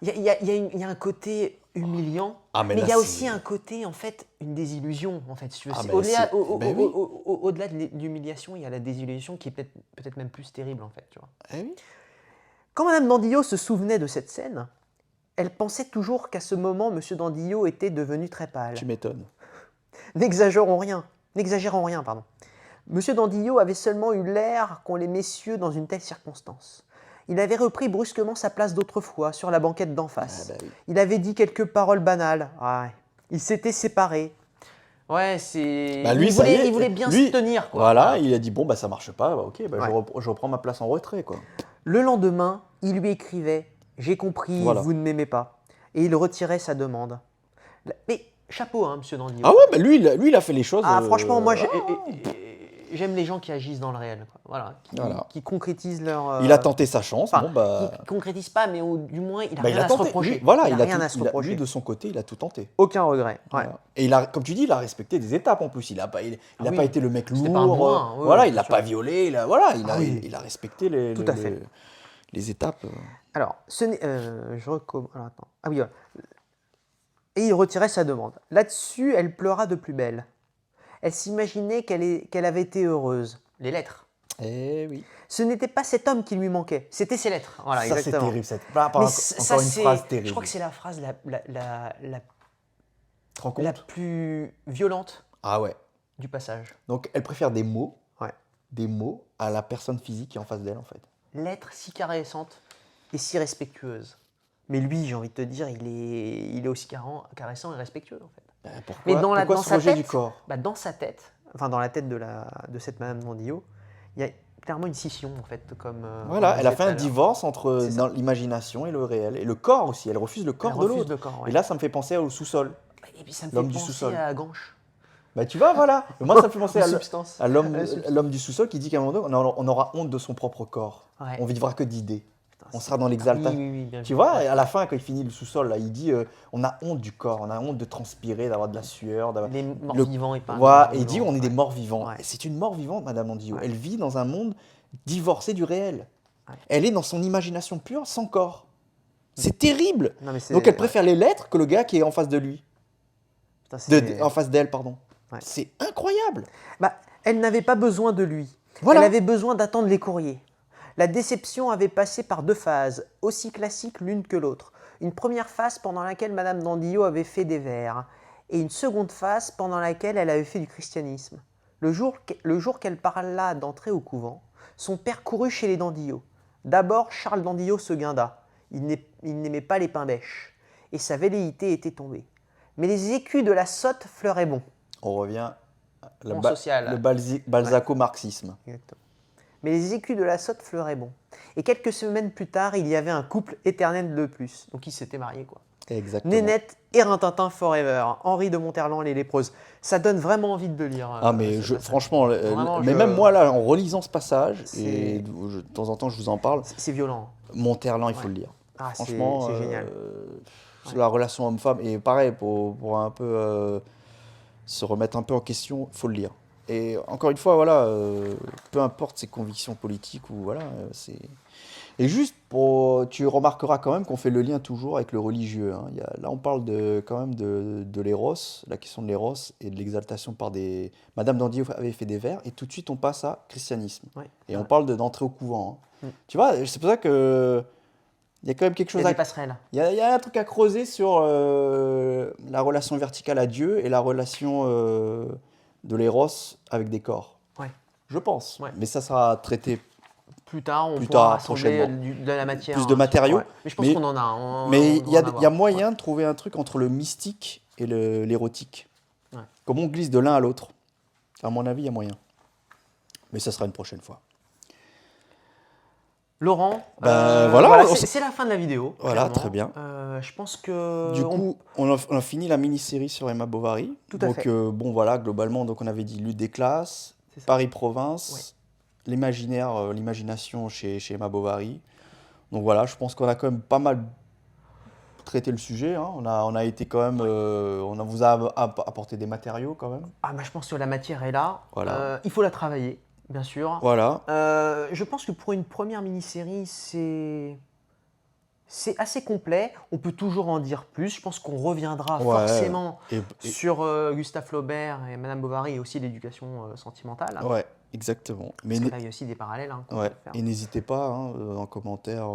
il y a un côté humiliant, Ah, mais mais là, il y a c'est. aussi un côté, en fait, une désillusion, en fait. Si tu veux. Ah, C'est mais c'est. Ben oui. Au-delà de l'humiliation, il y a la désillusion qui est peut-être même plus terrible, en fait, tu vois. Eh oui. Quand Madame Dandillot se souvenait de cette scène, elle pensait toujours qu'à ce moment, Monsieur Dandillot était devenu très pâle. Tu m'étonnes. N'exagérons rien, pardon. Monsieur Dandillot avait seulement eu l'air qu'ont les messieurs dans une telle circonstance. Il avait repris brusquement sa place d'autrefois, sur la banquette d'en Ah, face. bah oui. Il avait dit quelques paroles banales. Ouais. Ils s'étaient séparés. Ouais, c'est. Bah lui, il, ça y voulait, est. il voulait bien Lui, se tenir, quoi. voilà, il a dit bon, bah ça marche pas, bah, ok, bah, Ouais. je reprends ma place en retrait, quoi. Le lendemain, il lui écrivait « J'ai compris, Voilà. vous ne m'aimez pas ». Et il retirait sa demande. Mais chapeau, hein, Monsieur Dandillot. Ah ouais, bah lui, il a fait les choses. Ah, franchement, moi, ah. j'aime les gens qui agissent dans le réel, quoi. Voilà, Voilà. qui concrétisent leur. Il a tenté sa chance, Enfin, bon bah. qui concrétisent pas, mais du moins, il a Bah, rien il a à se tenté. reprocher. Lui, voilà, il a rien à se lui, reprocher. de son côté, il a tout tenté. Aucun regret. Ouais. Voilà. Et comme tu dis, il a respecté des étapes en plus. Il n'a pas, il a oui. pas été le mec C'était lourd. pas un bourrin, oui, voilà, oui, il bien l'a sûr. pas violé. Oui. Il a respecté les, Tout à fait. les étapes. Alors, je recommence. Alors, attends. Ah oui, voilà. Et il retirait sa demande. Là-dessus, elle pleura de plus belle. Elle s'imaginait qu'elle avait été heureuse. Les lettres. Eh oui. Ce n'était pas cet homme qui lui manquait, c'était ses lettres. Voilà, Ça, c'est exactement. terrible. Mais Encore ça, une phrase terrible. je crois que c'est la phrase Tu te rends la compte? plus violente Ah ouais. du passage. Donc, elle préfère des mots Ouais. à la personne physique qui est en face d'elle, en fait. Lettre si caressante et si respectueuse. Mais lui, j'ai envie de te dire, il est aussi caressant et respectueux, en fait. Pourquoi, Mais pourquoi dans ce sa rejet tête, du corps? dans sa tête, enfin dans la tête de cette Madame Dandillot, il y a clairement une scission, en fait, comme. Voilà, comme elle a je fait disais un tout à l'heure. divorce entre C'est ça. dans l'imagination et le réel. Et le corps aussi, elle refuse le corps Elle de refuse l'autre. le corps, ouais. Et là, ça me fait penser au sous-sol. Et puis ça me fait L'homme du penser sous-sol. à Ganche. Bah tu vois, voilà. Mais moi, ça me fait penser Aux à substances. à l'homme À la substance. l'homme du sous-sol qui dit qu'à un moment donné, on aura honte de son propre corps. Ouais. On vivra que d'idées. Putain, On c'est- sera dans l'exaltation. Oui, bien Tu vu. vois, Ouais. à la fin, quand il finit le sous-sol, là, il dit on a honte du corps, on a honte de transpirer, d'avoir de la sueur. Les morts Le- vivants et pas Voilà, morts et il dit vivants. on est des Ouais. morts vivants. Ouais. Et c'est une mort vivante, Madame Landillot. Ouais. Elle vit dans un monde divorcé du réel. Ouais. Elle est dans son imagination pure, sans corps. C'est terrible. Non, mais c'est- Donc elle ouais. préfère les lettres que le gars qui est en face de lui. Putain, c'est- En face d'elle, pardon. Ouais. C'est incroyable. Bah, elle n'avait pas besoin de lui. Voilà. Elle avait besoin d'attendre les courriers. La déception avait passé par deux phases, aussi classiques l'une que l'autre. Une première phase pendant laquelle Madame Dandillot avait fait des vers, et une seconde phase pendant laquelle elle avait fait du christianisme. Le jour qu'elle parla d'entrer au couvent, son père courut chez les Dandillot. D'abord, Charles Dandillot se guinda. Il n'aimait pas les pains bêches, et sa velléité était tombée. Mais les écus de la sotte fleuraient bon. On revient En social. le balzaco-marxisme. Exactement. Mais les écus de la sotte fleuraient bon. Et quelques semaines plus tard, il y avait un couple éternel de plus. Donc ils s'étaient mariés, quoi. Exactement. Nénette et Rintintin Forever. Henri de Monterland et les lépreuses. Ça donne vraiment envie de le lire. Ah mais ce passage. franchement, Vraiment, mais même moi là, en relisant ce passage, C'est- et de temps en temps je vous en parle, C'est violent. Monterland, il faut Ouais. le lire. Ah, Franchement, c'est génial. la relation homme-femme, et pareil, pour un peu se remettre un peu en question, il faut le lire. Et encore une fois, voilà, peu importe ses convictions politiques, ou voilà, c'est... Et juste, tu remarqueras quand même qu'on fait le lien toujours avec le religieux. Hein. Là, on parle quand même de l'éros, la question de l'éros et de l'exaltation par des... Madame Dandillot avait fait des vers, et tout de suite, on passe à christianisme. Ouais. Et on Ouais. parle d'entrer au couvent. Hein. Mm. Tu vois, c'est pour ça que... Il y a quand même quelque Il y chose a à... des passerelles. Il y a un truc à creuser sur la relation verticale à Dieu et la relation de l'éros avec des corps. Ouais. Je pense. Ouais. Mais ça sera traité Plus tard, on Plus pourra tard, rassembler prochainement. de la matière. Plus de matériaux. Ouais. Mais je pense Mais- qu'on en a. Mais on il y va en a avoir. moyen de trouver un truc entre le mystique et l'érotique. Ouais. Comment on glisse de l'un à l'autre. À mon avis, il y a moyen. Mais ça sera une prochaine fois. Laurent, voilà, c'est la fin de la vidéo. Voilà, clairement. très bien. Je pense que. Du coup, on a fini la mini-série sur Emma Bovary. Tout à donc, fait. bon, voilà, globalement, donc on avait dit lutte des classes, C'est ça. Paris-Province, l'imaginaire, l'imagination chez Emma Bovary. Donc voilà, je pense qu'on a quand même pas mal traité le sujet. Hein. On a été quand même, vous a apporté des matériaux quand même. Ah, bah, je pense que la matière est là. Voilà. Il faut la travailler, bien sûr. Voilà. Je pense que pour une première mini-série, c'est assez complet. On peut toujours en dire plus. Je pense qu'on reviendra Ouais. forcément Et- sur Gustave Flaubert et Madame Bovary et aussi l'éducation sentimentale. ouais, exactement. Parce que là, il y a aussi des parallèles hein, qu'on ouais. peut faire. Et n'hésitez pas hein, en commentaire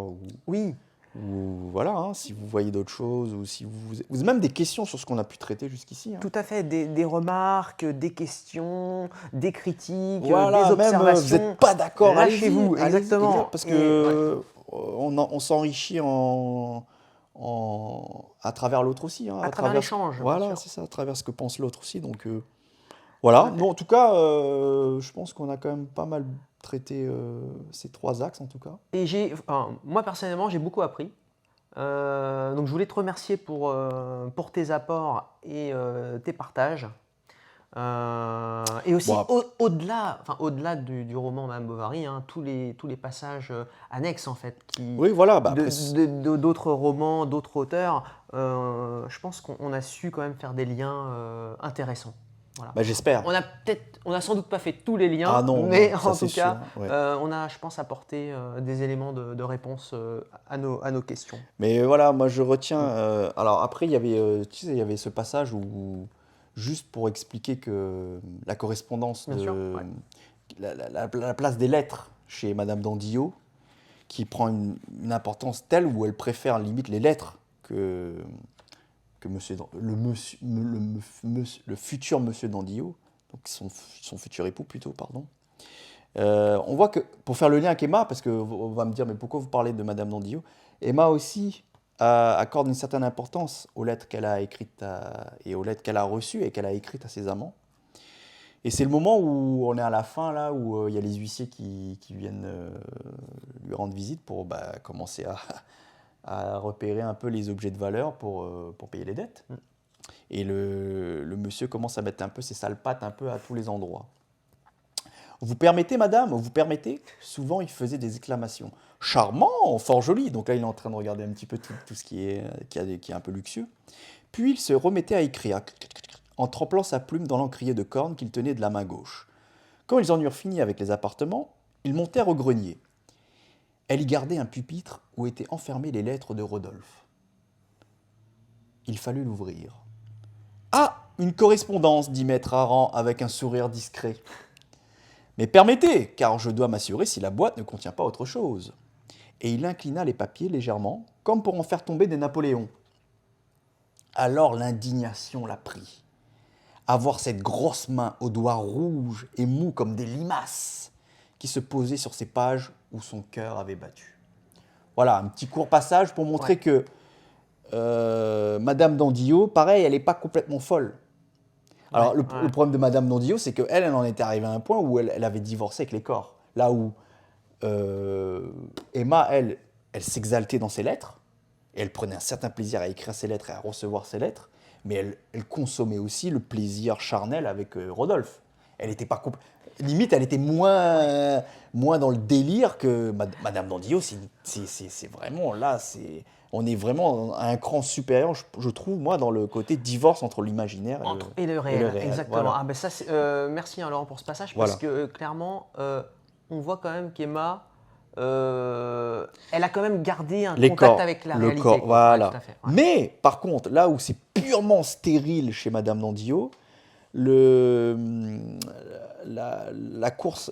Oui, ou voilà, hein, si vous voyez d'autres choses ou si vous avez même des questions sur ce qu'on a pu traiter jusqu'ici. Hein. tout à fait. Des remarques, des questions, des critiques, Voilà, des même observations. vous n'êtes pas d'accord, Lâchez-vous, allez-y, exactement. parce Et, que on s'enrichit à travers l'autre aussi. Hein, à travers l'échange, bien voilà, sûr. c'est ça, à travers ce que pense l'autre aussi. Donc voilà. Bon, en tout cas, je pense qu'on a quand même pas mal traité ces 3 axes en tout cas. Et moi personnellement, j'ai beaucoup appris. Donc je voulais te remercier pour tes apports et tes partages. Et aussi Bon, au-delà du roman Madame Bovary, hein, tous les passages annexes en fait, oui, voilà. Bah, après, d'autres romans, d'autres auteurs, je pense qu'on a su quand même faire des liens intéressants. Voilà. bah, j'espère. On a sans doute pas fait tous les liens, Ah non, mais non, ça, en c'est tout cas, sûr, ouais. on a, je pense, apporté des éléments de réponse à nos questions. Mais voilà, moi je retiens. Alors après, il y avait, tu sais, il y avait ce passage où, juste pour expliquer que la correspondance Bien sûr, de ouais. la place des lettres chez Madame Dandillot, qui prend une importance telle où elle préfère limite les lettres que le futur Monsieur Dandillot, donc son futur époux plutôt, pardon. On voit que, pour faire le lien avec Emma, parce qu'on va me dire, mais pourquoi vous parlez de Madame Dandillot? Emma aussi accorde une certaine importance aux lettres qu'elle a écrites et aux lettres qu'elle a reçues et qu'elle a écrites à ses amants. Et c'est le moment où on est à la fin, là, où il y a les huissiers qui viennent lui rendre visite pour commencer à repérer un peu les objets de valeur pour payer les dettes. Et le monsieur commence à mettre un peu ses sales pattes un peu à tous les endroits. Vous permettez, madame? Vous permettez? Souvent, il faisait des exclamations. Charmant, fort joli. Donc là, il est en train de regarder un petit peu tout ce qui est un peu luxueux. Puis il se remettait à écrire, en trempant sa plume dans l'encrier de corne qu'il tenait de la main gauche. Quand ils en eurent fini avec les appartements, ils montèrent au grenier. Elle y gardait un pupitre où étaient enfermées les lettres de Rodolphe. Il fallut l'ouvrir. « Ah, une correspondance, dit maître Hareng avec un sourire discret. Mais permettez, car je dois m'assurer si la boîte ne contient pas autre chose. » Et il inclina les papiers légèrement, comme pour en faire tomber des Napoléons. Alors l'indignation la prit. À voir cette grosse main aux doigts rouges et mous comme des limaces qui se posait sur ces pages où son cœur avait battu. Voilà, un petit court passage pour montrer que Madame Dandillot, pareil, elle n'est pas complètement folle. Alors, le problème de Madame Dandillot, c'est qu'elle, elle en était arrivée à un point où elle avait divorcé avec les corps. Là où Emma, elle s'exaltait dans ses lettres, et elle prenait un certain plaisir à écrire ses lettres et à recevoir ses lettres, mais elle consommait aussi le plaisir charnel avec Rodolphe. Elle était pas limite, elle était moins dans le délire que Madame Dandillot. C'est vraiment là, on est vraiment à un cran supérieur, je trouve, moi, dans le côté divorce entre l'imaginaire et le réel. Exactement. Voilà. Ah, ben ça, merci hein, Laurent pour ce passage, Voilà. parce que clairement, on voit quand même qu'Emma, elle a quand même gardé un contact avec la réalité. Corps, voilà. Ouais, tout à fait, ouais. Mais, par contre, là où c'est purement stérile chez Madame Dandillot, la course,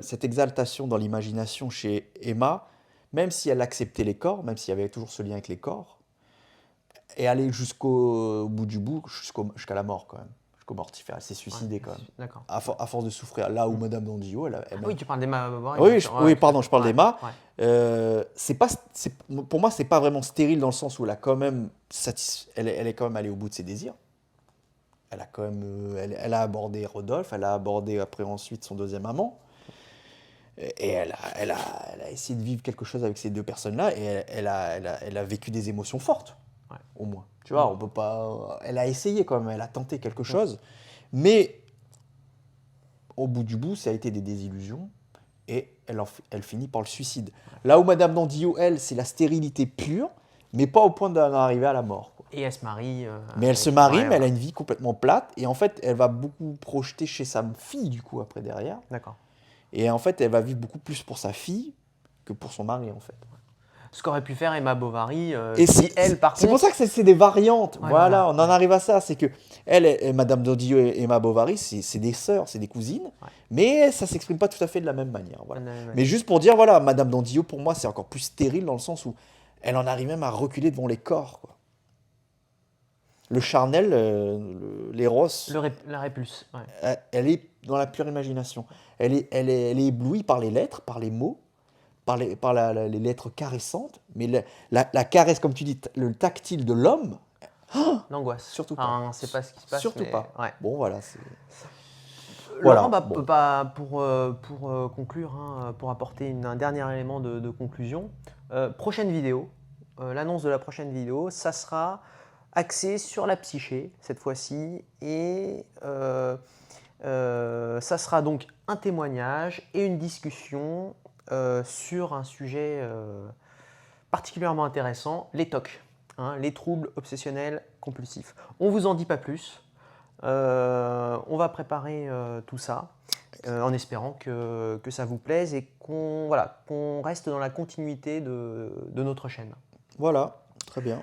cette exaltation dans l'imagination chez Emma, même si elle acceptait les corps, même s'il y avait toujours ce lien avec les corps, et aller jusqu'au bout du bout, jusqu'à la mort quand même, jusqu'au mortifère. Elle s'est suicidée quand même, D'accord. à force de souffrir. Là où Madame Dandillot, oui, tu parles d'Emma Bovary. Oui, pardon, je parle d'Emma. Ouais. Pour moi, c'est pas vraiment stérile dans le sens où elle a quand même elle est quand même allée au bout de ses désirs. Elle a quand même, elle a abordé Rodolphe, elle a abordé après ensuite son deuxième amant, et elle a essayé de vivre quelque chose avec ces deux personnes-là, et elle a vécu des émotions fortes, au moins. Tu vois, on peut pas. Elle a essayé quand même, elle a tenté quelque chose, mais au bout du bout, ça a été des désillusions, et elle finit par le suicide. Là où Madame Dandillot, elle, c'est la stérilité pure, mais pas au point d'en arriver à la mort, quoi. Et elle se marie. Mais elle se avec- marie, ouais, mais elle a ouais. une vie complètement plate. Et en fait, elle va beaucoup projeter chez sa fille, du coup, après, derrière. D'accord. Et en fait, elle va vivre beaucoup plus pour sa fille que pour son mari, en fait. Ce qu'aurait pu faire Emma Bovary, Et qui elle, par c'est pour contre. ça que c'est des variantes. Ouais, Voilà, voilà, on en arrive à ça. C'est que Madame Dodillo et Emma Bovary, c'est des sœurs, c'est des cousines, Ouais. mais ça s'exprime pas tout à fait de la même manière. Voilà. Ouais. Mais juste pour dire, voilà, Madame Dodillo, pour moi, c'est encore plus stérile dans le sens où elle en arrive même à reculer devant les corps, quoi. Le charnel, l'éros, La répulse. Ouais. elle est dans la pure imagination. Elle est éblouie par les lettres, par les mots, les lettres caressantes, mais la caresse, comme tu dis, le tactile de l'homme, L'angoisse. surtout pas. Enfin, on ne sait pas ce qui se passe. Surtout mais- pas. Ouais. Bon, voilà. Laurent, Voilà, bah, bon. pour conclure, hein, pour apporter un dernier élément de conclusion, prochaine vidéo, l'annonce de la prochaine vidéo, ça sera axé sur la psyché cette fois-ci et ça sera donc un témoignage et une discussion sur un sujet particulièrement intéressant, les TOC, hein, les troubles obsessionnels compulsifs. On ne vous en dit pas plus. On va préparer tout ça en espérant que ça vous plaise et qu'on reste dans la continuité de notre chaîne. Voilà, très bien.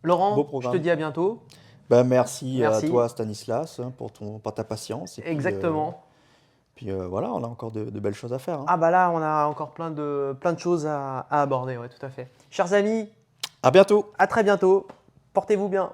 Beau Laurent, je programme. te dis à bientôt. Ben, merci Merci. à toi, Stanislas, hein, pour ta patience. Et puis, Exactement. voilà, on a encore de belles choses à faire, hein. Ah bah là, on a encore plein de choses à aborder, ouais, tout à fait. Chers amis, À bientôt! à très bientôt. Portez-vous bien.